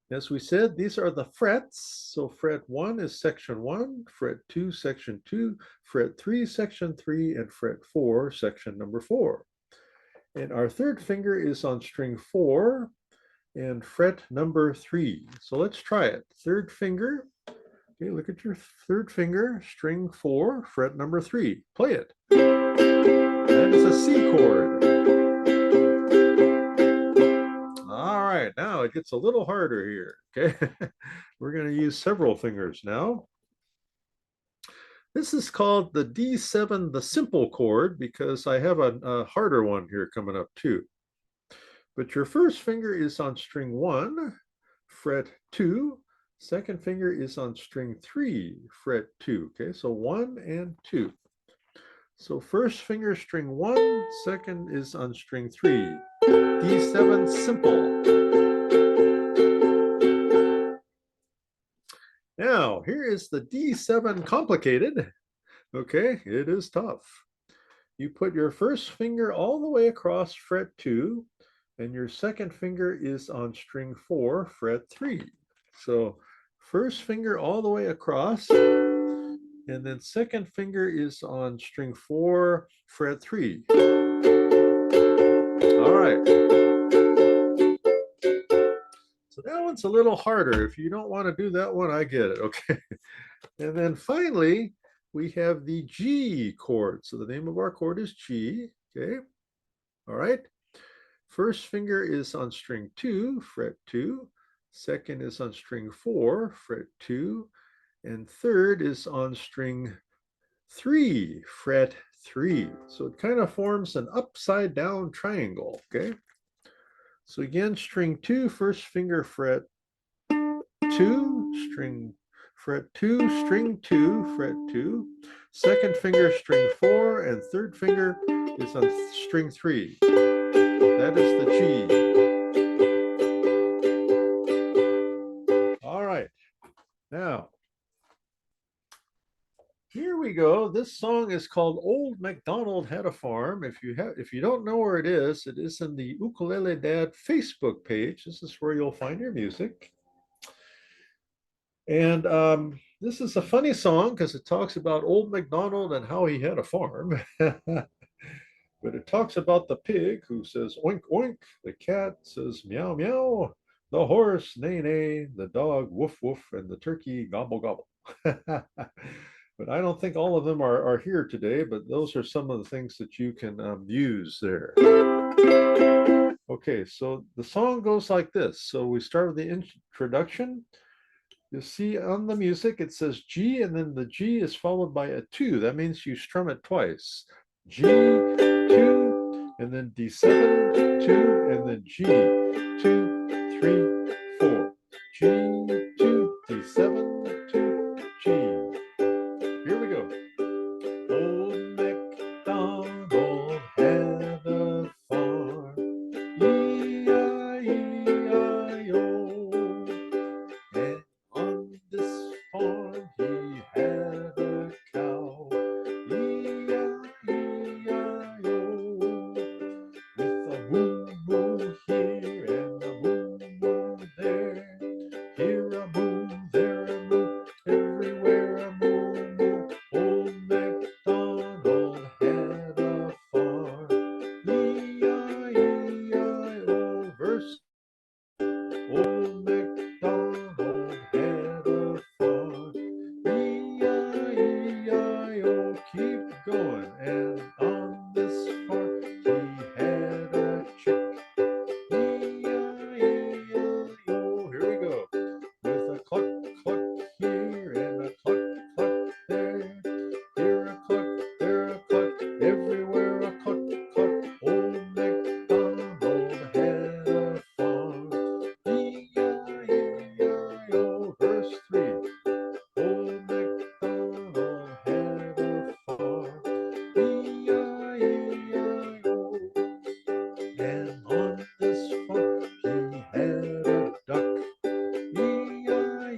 As we said, these are the frets. So fret 1 is section 1, fret 2, section 2, fret 3, section 3, and fret 4, section number 4. And our third finger is on string 4 and fret number 3. So let's try it. Third finger. Okay, look at your third finger, string 4, fret number 3. Play it. That is a C chord. All right, now it gets a little harder here, okay? We're going to use several fingers now. This is called the D7, the simple chord, because I have a harder one here coming up too. But your first finger is on string 1, fret 2. Second finger is on string 3, fret 2. Okay, so 1 and 2. So first finger string 1, second is on string 3. D7 simple. Now, here is the D7 complicated. Okay, it is tough. You put your first finger all the way across fret 2, and your second finger is on string 4, fret 3. So first finger all the way across, and then second finger is on string 4, fret 3. All right. So that one's a little harder. If you don't want to do that one, I get it, okay? And then finally, we have the G chord. So the name of our chord is G, okay? All right. First finger is on string 2, fret 2. Second is on string 4, fret 2. And third is on string 3, fret 3. So it kind of forms an upside down triangle, okay? So again, string 2, first finger fret 2, string fret 2, string 2, fret 2. Second finger string 4, and third finger is on string 3. That is the G. All right. Now, here we go. This song is called Old MacDonald Had a Farm. If you don't know where it is in the Ukulele Dad Facebook page. This is where you'll find your music. And This is a funny song because it talks about old MacDonald and how he had a farm. But it talks about the pig who says oink oink, the cat says meow meow, the horse neigh neigh, the dog woof woof, and the turkey gobble gobble. But I don't think all of them are here today, but those are some of the things that you can use there. Okay, so the song goes like this. So we start with the introduction. You'll see on the music, it says G, and then the G is followed by a 2. That means you strum it twice. G, 2, and then D7, 2, and then G, 2, 3, 4. G, 2, D7, 2, G. Here we go. Old MacDonald had a farm, E-I-E-I-O. And on this farm he had a cow, E-I-E-I-O. With a moo-moo here and a moo-moo there. Here a moo, there a moo, everywhere a moo-moo. Old MacDonald had a farm, E-I-E-I-O. Verse. Old MacDonald had a farm, E-I-E-I-O. Keep going, and on this farm he had a chick, E-I-E-I-O. Here we go. With a cluck cluck here and a cluck cluck there. Here a cluck, there a cluck, everywhere a cluck cluck. Old MacDonald had a farm, E-I-E-I-O. Verse 3. Old MacDonald had a farm, E-I-E-I-O. And on this farm he had a duck, E-I-E-I-O.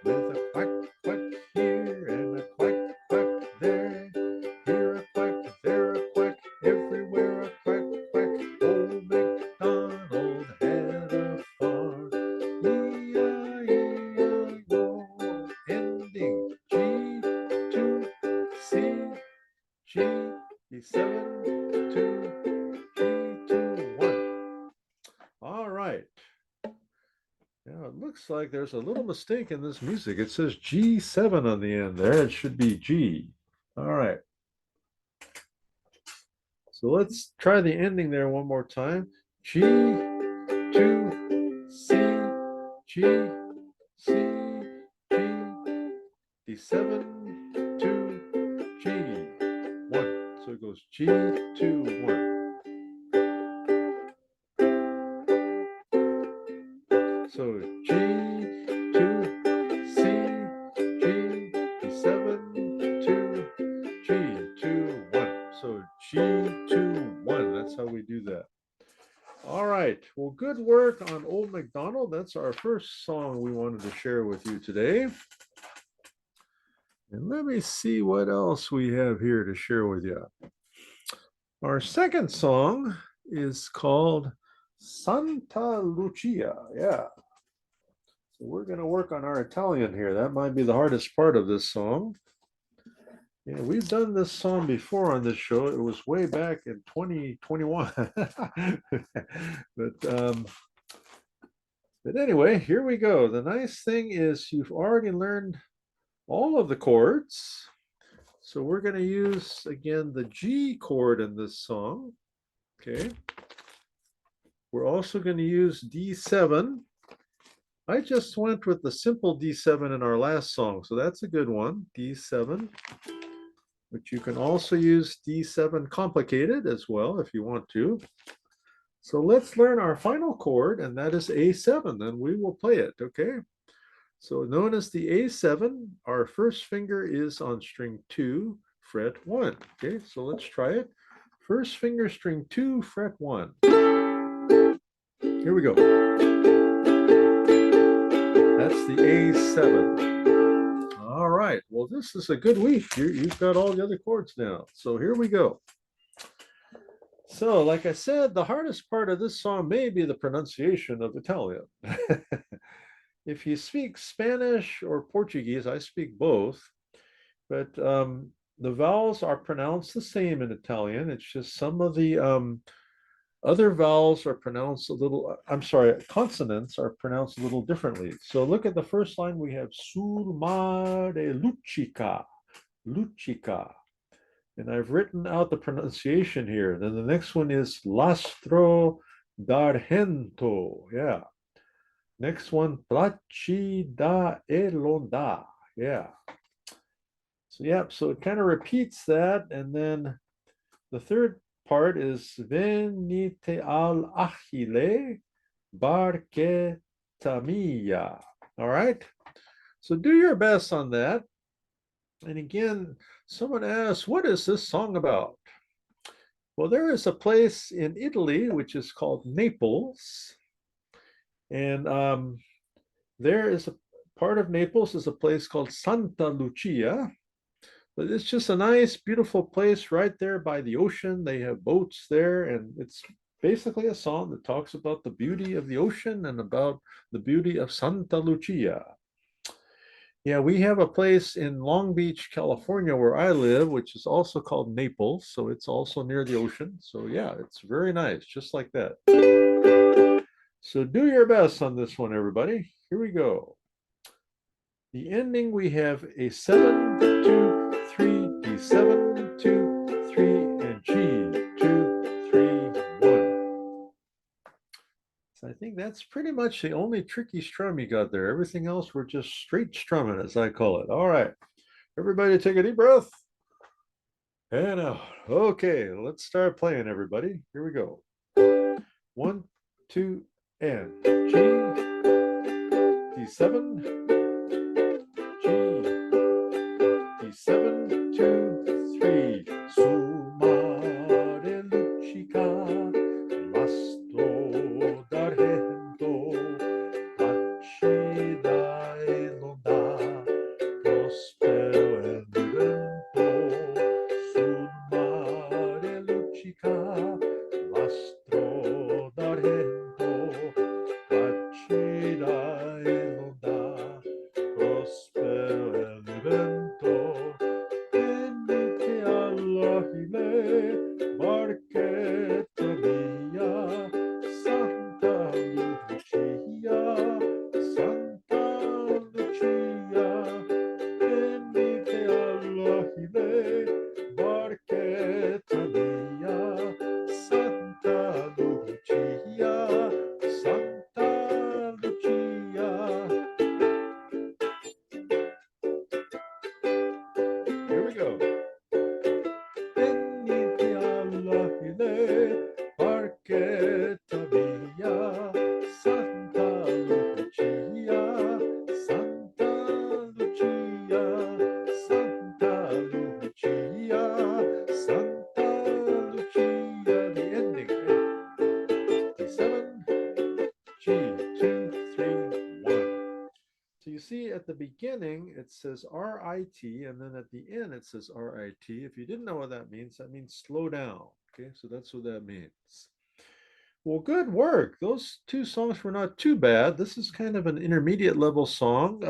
With a quack quack here and a quack quack there. Here a quack, there a quack, everywhere a quack quack. Old MacDonald had a farm, E-I-E-I-O. Ending G, 2, C, G, D7, 2, G, 2, 1. All right. Now it looks like there's a little mistake in this music. It says G7 on the end there. It should be G. All right. So let's try the ending there one more time. G, 2, C, G, C, G, D7, 2, G, 1. So it goes G, 2, 1. So G, 2, C, G, D7, 2, G, 2, 1. So G, 2, 1. That's how we do that. All right. Well, good work on Old MacDonald. That's our first song we wanted to share with you today. And let me see what else we have here to share with you. Our second song is called Santa Lucia. Yeah. So we're going to work on our Italian here. That might be the hardest part of this song. Yeah, we've done this song before on this show. It was way back in 2021. But anyway, here we go. The nice thing is you've already learned all of the chords. So we're going to use, again, the G chord in this song. Okay. We're also going to use D7. I just went with the simple D7 in our last song, so that's a good one, D7. But you can also use D7 complicated as well if you want to. So let's learn our final chord, and that is A7, and we will play it, okay? So known as the A7, our first finger is on string 2, fret 1. Okay, so let's try it. First finger, string 2, fret 1. Here we go. That's the A7. All right, well, this is a good week. You've got all the other chords now. So here we go. So like I said, the hardest part of this song may be the pronunciation of Italian. If you speak Spanish or Portuguese, I speak both, but the vowels are pronounced the same in Italian. It's just some of the other vowels are pronounced a little, I'm sorry, consonants are pronounced a little differently. So look at the first line, we have sul mare luccica, luccica. And I've written out the pronunciation here. Then the next one is lastro d'argento. Yeah. Next one, placida e londa. Yeah. So, yeah, so it kind of repeats that. And then the third part is venite al achille barquetamilla. All right. So do your best on that. And again, someone asked, what is this song about? Well, there is a place in Italy which is called Naples. And there is a part of Naples is a place called Santa Lucia. But it's just a nice, beautiful place right there by the ocean. They have boats there, and it's basically a song that talks about the beauty of the ocean and about the beauty of Santa Lucia. Yeah, we have a place in Long Beach, California, where I live, which is also called Naples. So it's also near the ocean. So yeah, it's very nice, just like that. So do your best on this one, everybody. Here we go. The ending, we have a 7, 2, 3, D7, 2, 3, and G, 2, 3, 1. So I think that's pretty much the only tricky strum you got there. Everything else we're just straight strumming, as I call it. All right, everybody take a deep breath. And out. Okay, let's start playing, everybody. Here we go. 1, 2, and G, D7, D7, 2, 3, su mare luccica, lastro d'argento, placida e londa, prospero e vento, sul mare luccica, lastro d'argento, placida e londa, prospero e vento, venite all'Achille, barchetta mia, Santa Lucia, Santa Lucia, venite all'Achille, barchetta mia, Santa Lucia, Santa Lucia. Here we go. Venite all'Achille, barchetta mia, Santa Lucia, Santa Lucia, Santa Lucia, Santa Lucia. The ending. D7, G, 2, 3, 1. So you see at the beginning, it says R-I-T, and then at the end, it says R-I-T. If you didn't know what that means slow down. Okay, so that's what that means. Well, good work. Those two songs were not too bad. This is kind of an intermediate level song.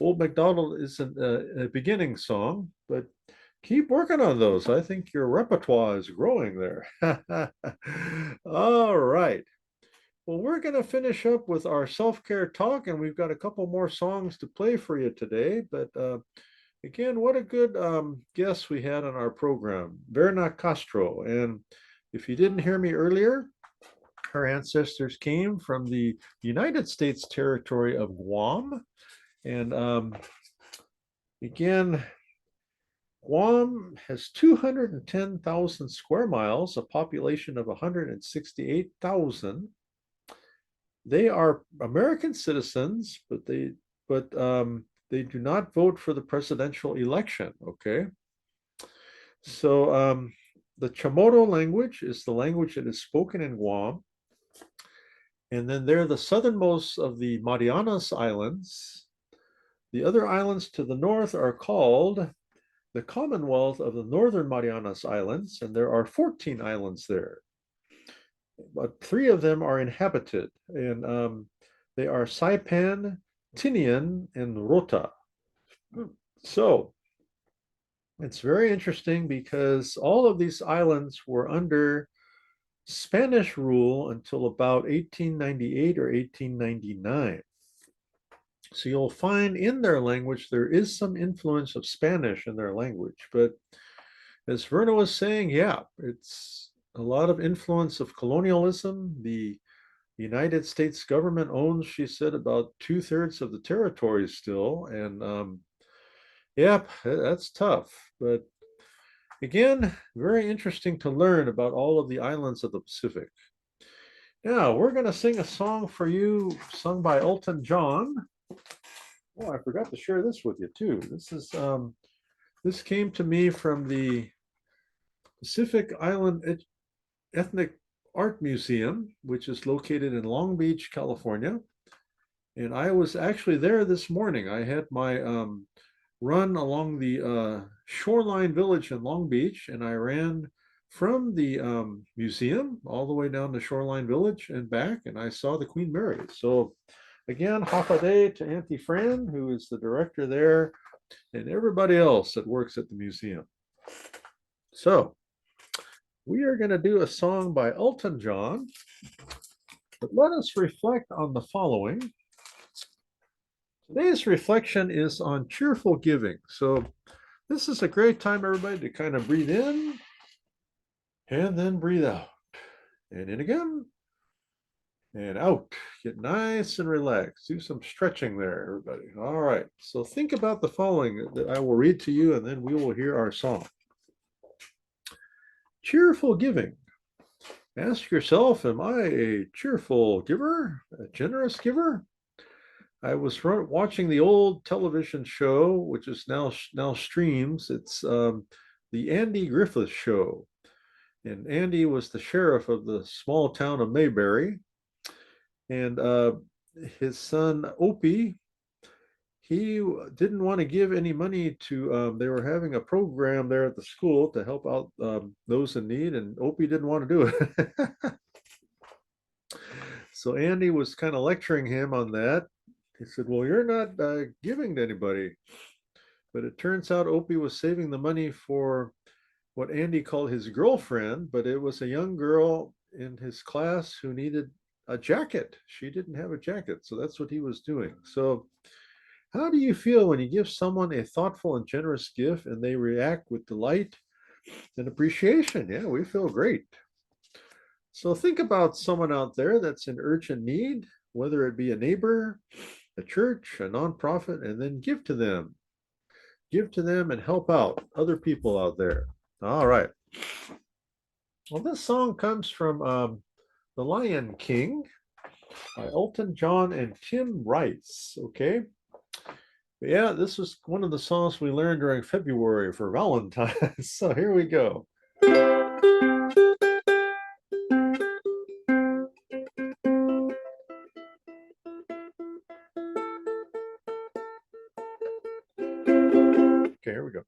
Old MacDonald is a beginning song, but keep working on those. I think your repertoire is growing there. All right. Well, we're going to finish up with our self-care talk, and we've got a couple more songs to play for you today. But again, what a good guest we had on our program, Verna Castro. And if you didn't hear me earlier, her ancestors came from the United States territory of Guam. And again, Guam has 210,000 square miles, a population of 168,000. They are American citizens, but they do not vote for the presidential election. Okay, so the Chamorro language is the language that is spoken in Guam, and then they're the southernmost of the Marianas Islands. The other islands to the north are called the Commonwealth of the Northern Marianas Islands, and there are 14 islands there. But 3 of them are inhabited, and They are Saipan, Tinian, and Rota. So it's very interesting because all of these islands were under Spanish rule until about 1898 or 1899. So you'll find in their language there is some influence of Spanish in their language. But as Verna was saying, yeah, it's a lot of influence of colonialism. The United States government owns, she said, about 2/3 of the territory still. And yep, that's tough. But again, very interesting to learn about all of the islands of the Pacific. Now, we're going to sing a song for you, sung by Elton John. Oh, I forgot to share this with you too. This came to me from the Pacific Island Ethnic Art Museum, which is located in Long Beach, California. And I was actually there this morning. I had my run along the shoreline village in Long Beach, and I ran from the museum all the way down to Shoreline Village and back, and I saw the Queen Mary. So again, Hafa adai to Auntie Fran, who is the director there, and everybody else that works at the museum. So we are going to do a song by Elton John, but let us reflect on the following. Today's reflection is on cheerful giving. So this is a great time, everybody, to kind of breathe in and then breathe out. And in again and out. Get nice and relaxed. Do some stretching there, everybody. All right. So think about the following that I will read to you, and then we will hear our song. Cheerful giving. Ask yourself, am I a cheerful giver, a generous giver? I was watching the old television show, which is now streams. It's the Andy Griffith Show. And Andy was the sheriff of the small town of Mayberry. And his son, Opie, he didn't want to give any money to, they were having a program there at the school to help out those in need, and Opie didn't want to do it. So Andy was kind of lecturing him on that. He said, well, you're not giving to anybody. But it turns out Opie was saving the money for what Andy called his girlfriend, but it was a young girl in his class who needed a jacket. She didn't have a jacket, so that's what he was doing. So how do you feel when you give someone a thoughtful and generous gift and they react with delight and appreciation? Yeah, we feel great. So think about someone out there that's in urgent need, whether it be a neighbor, a church, a nonprofit, and then give to them. Give to them and help out other people out there. All right. Well, this song comes from The Lion King by Elton John and Tim Rice. Okay. But yeah, this was one of the songs we learned during February for Valentine's. So here we go. Okay, here we go.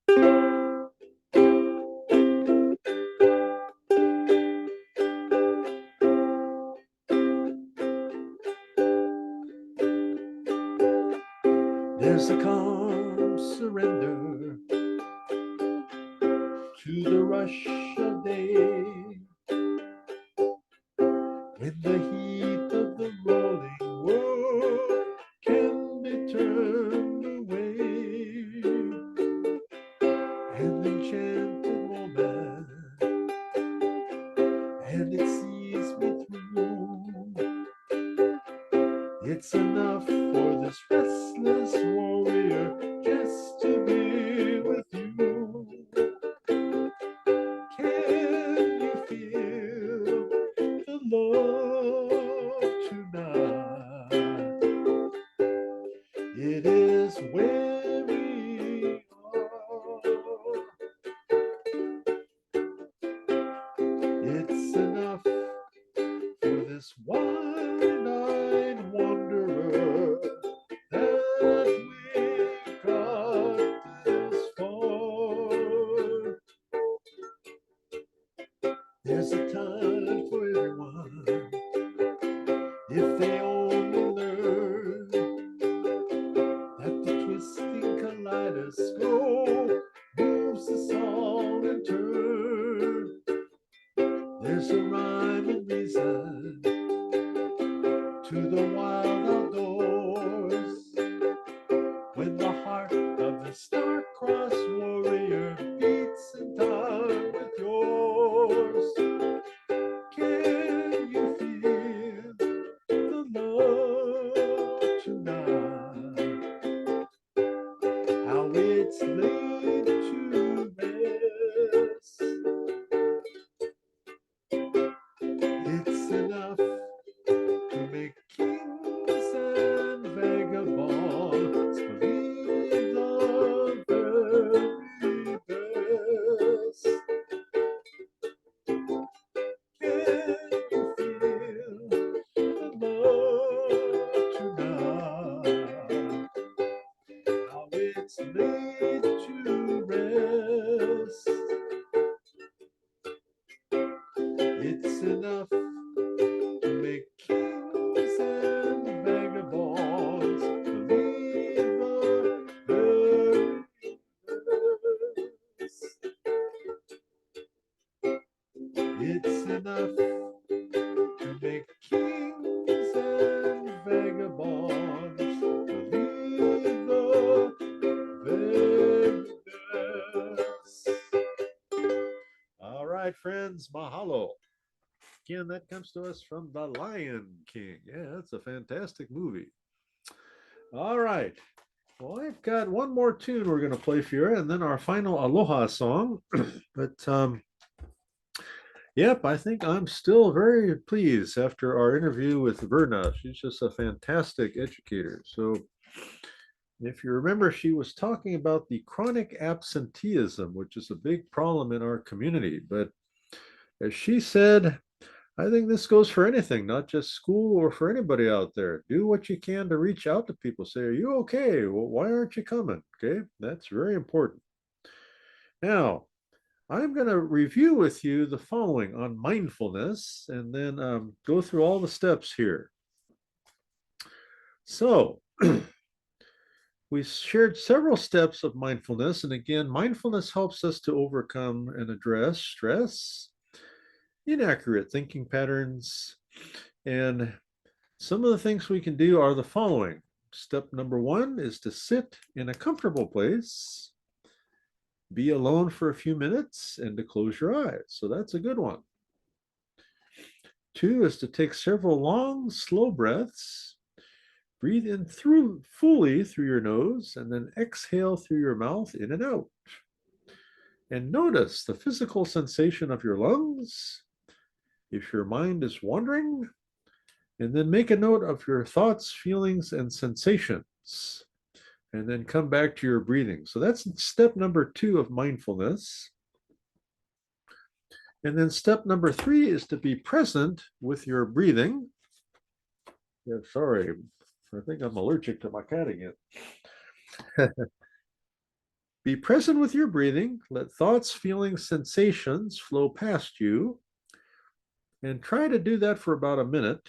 There's a calm surrender to the rush of day, when the heat of the rolling world can be turned away, an enchanted moment, and it sees me through. It's enough for this restless warrior just to be with you. Can you feel the love tonight? It is where we are. It's enough for this wide-eyed wanderer that we got this far. There's a time for everyone if they only learn lasting kaleidoscope moves us all in turn. There's a rhyme and reason to the wild outdoors. When the heart of the star-crossed warrior beats in time with yours, can you feel the love tonight? How it's laid to rest. It's enough to make kings and vagabonds believe the very best. Can you feel the love tonight? How it's laid to rest. It's enough to make kings and vagabonds believe the very best. It's enough to make kings and vagabonds believe the very best. All right, friends, mahalo. Again, that comes to us from The Lion King. Yeah, that's a fantastic movie. All right. Well, I've got one more tune we're going to play for you, and then our final aloha song. But yep, I think I'm still very pleased after our interview with Verna. She's just a fantastic educator. So if you remember, she was talking about the chronic absenteeism, which is a big problem in our community. But as she said, I think this goes for anything, not just school or for anybody out there. Do what you can to reach out to people. Say, are you okay? Well, why aren't you coming? Okay, that's very important. Now, I'm going to review with you the following on mindfulness and then go through all the steps here. So, we shared several steps of mindfulness. And again, mindfulness helps us to overcome and address stress, inaccurate thinking patterns, and some of the things we can do are the following. Step number one is to sit in a comfortable place, be alone for a few minutes, and to close your eyes. So that's a good one. Two is to take several long, slow breaths. Breathe in fully through your nose and then exhale through your mouth in and out. And notice the physical sensation of your lungs. If your mind is wandering, and then make a note of your thoughts, feelings, and sensations. And then come back to your breathing. So that's step number 2 of mindfulness. And then step number 3 is to be present with your breathing. Yeah, sorry, I think I'm allergic to my cat again. Be present with your breathing. Let thoughts, feelings, sensations flow past you. And try to do that for about a minute.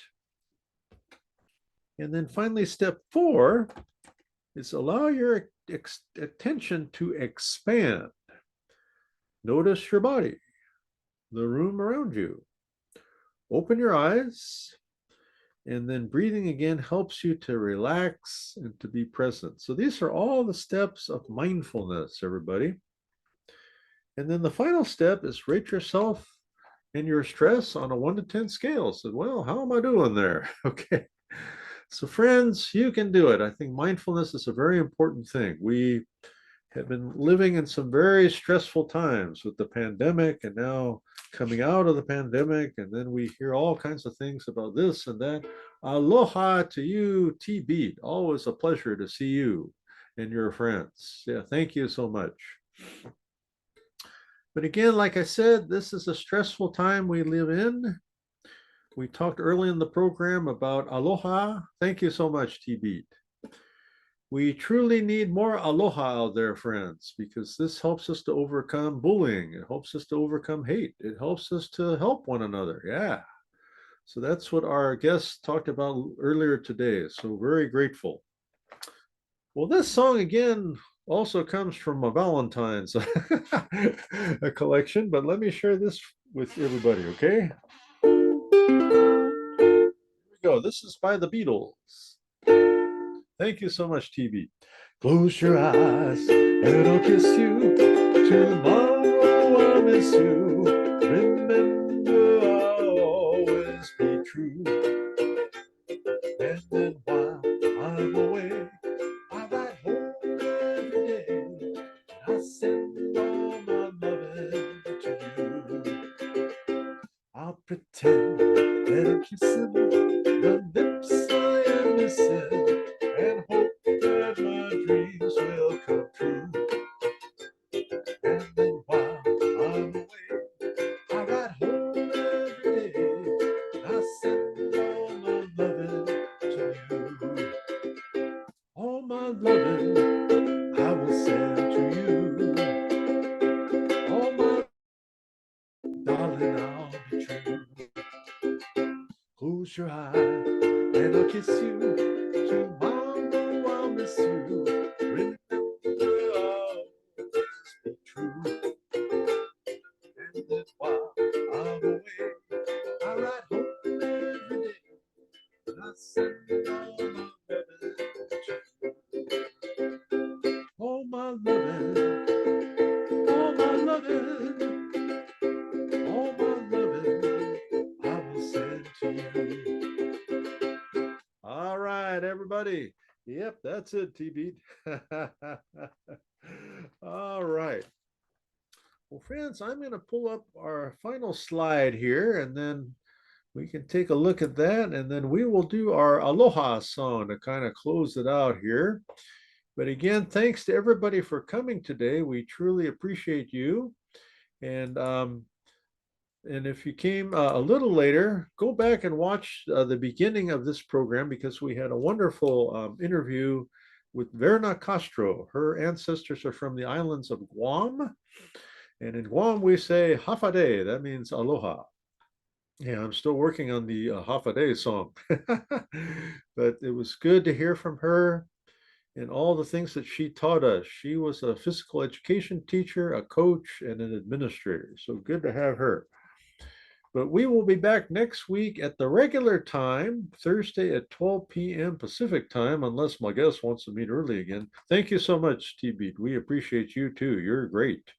And then finally, step 4 is allow your attention to expand. Notice your body, the room around you. Open your eyes, and then breathing again helps you to relax and to be present. So these are all the steps of mindfulness, everybody. And then the final step is rate yourself and your stress on a 1 to 10 scale. So, well, how am I doing there? Okay. So friends, you can do it. I think mindfulness is a very important thing. We have been living in some very stressful times with the pandemic and now coming out of the pandemic. And then we hear all kinds of things about this and that. Aloha to you, T-Beat. Always a pleasure to see you and your friends. Yeah, thank you so much. But again, like I said, this is a stressful time we live in. We talked early in the program about aloha. Thank you so much, T-Beat. We truly need more aloha out there, friends, because this helps us to overcome bullying. It helps us to overcome hate. It helps us to help one another. Yeah. So that's what our guests talked about earlier today. So very grateful. Well, this song again also comes from a Valentine's a collection, but let me share this with everybody, okay? Here we go. This is by the Beatles. Thank you so much, TV. Close your eyes and I'll kiss you. Tomorrow I'll miss you. Remember, I'll always be true. And then while I'm away, I write home every day. I send all my loving to you. I'll pretend that I'm kissing the lips I am missing and hope that my dreams will come true. And then while I'm away, I ride home every day. I send all my loving to you. All my loving I will send to you. All my darling, I'll be true. Close your eyes and I'll kiss you. Tomorrow I'll miss you. Remember, I'll always be true. And then while I'm away, I ride home every day. And I send all my loving to you. All my loving, all my loving, all my loving, I will send to you. All right, everybody. Yep, that's it, TB. All right. Well, friends, I'm going to pull up our final slide here, and then we can take a look at that, and then we will do our Aloha song to kind of close it out here. But again, thanks to everybody for coming today. We truly appreciate you. And if you came a little later, go back and watch the beginning of this program because we had a wonderful interview with Verna Castro. Her ancestors are from the islands of Guam. And in Guam, we say Hafa adai. That means aloha. Yeah, I'm still working on the Hafa adai song. But it was good to hear from her and all the things that she taught us. She was a physical education teacher, a coach, and an administrator. So good to have her. But we will be back next week at the regular time, Thursday at 12 p.m. Pacific time, unless my guest wants to meet early again. Thank you so much, TB. We appreciate you too. You're great.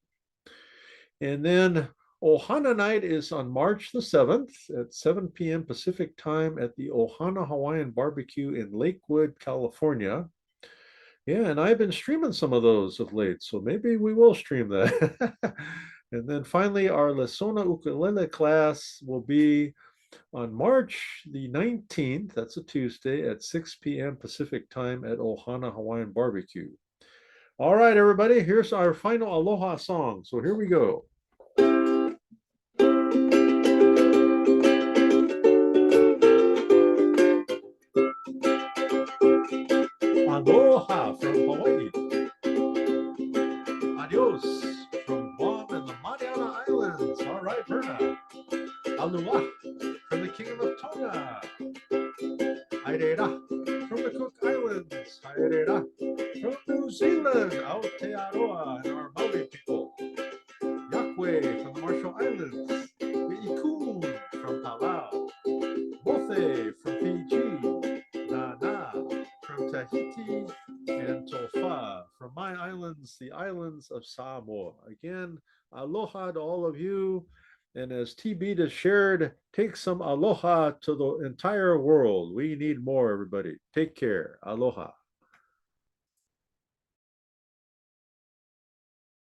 And then Ohana Night is on March the 7th at 7 p.m. Pacific time at the Ohana Hawaiian Barbecue in Lakewood, California. Yeah, and I've been streaming some of those of late, so maybe we will stream that. And then finally, our Lesona Ukulele class will be on March the 19th, that's a Tuesday, at 6 p.m. Pacific time at Ohana Hawaiian Barbecue. All right, everybody, here's our final Aloha song. So here we go. Aloha from Hawaii. Adios from Guam and the Mariana Islands. All right, Verna. Aloha from the Kingdom of Tonga. Haerera from the Cook Islands. Haerera from New Zealand. Aotearoa and our Maori people. Yakwe from the Marshall Islands. Ikun from Palau. Mothe from Fiji. Nana from Tahiti. And Tofa from my islands, the islands of Samoa. Again, aloha to all of you. And as TB has shared, take some aloha to the entire world. We need more, everybody. Take care. Aloha.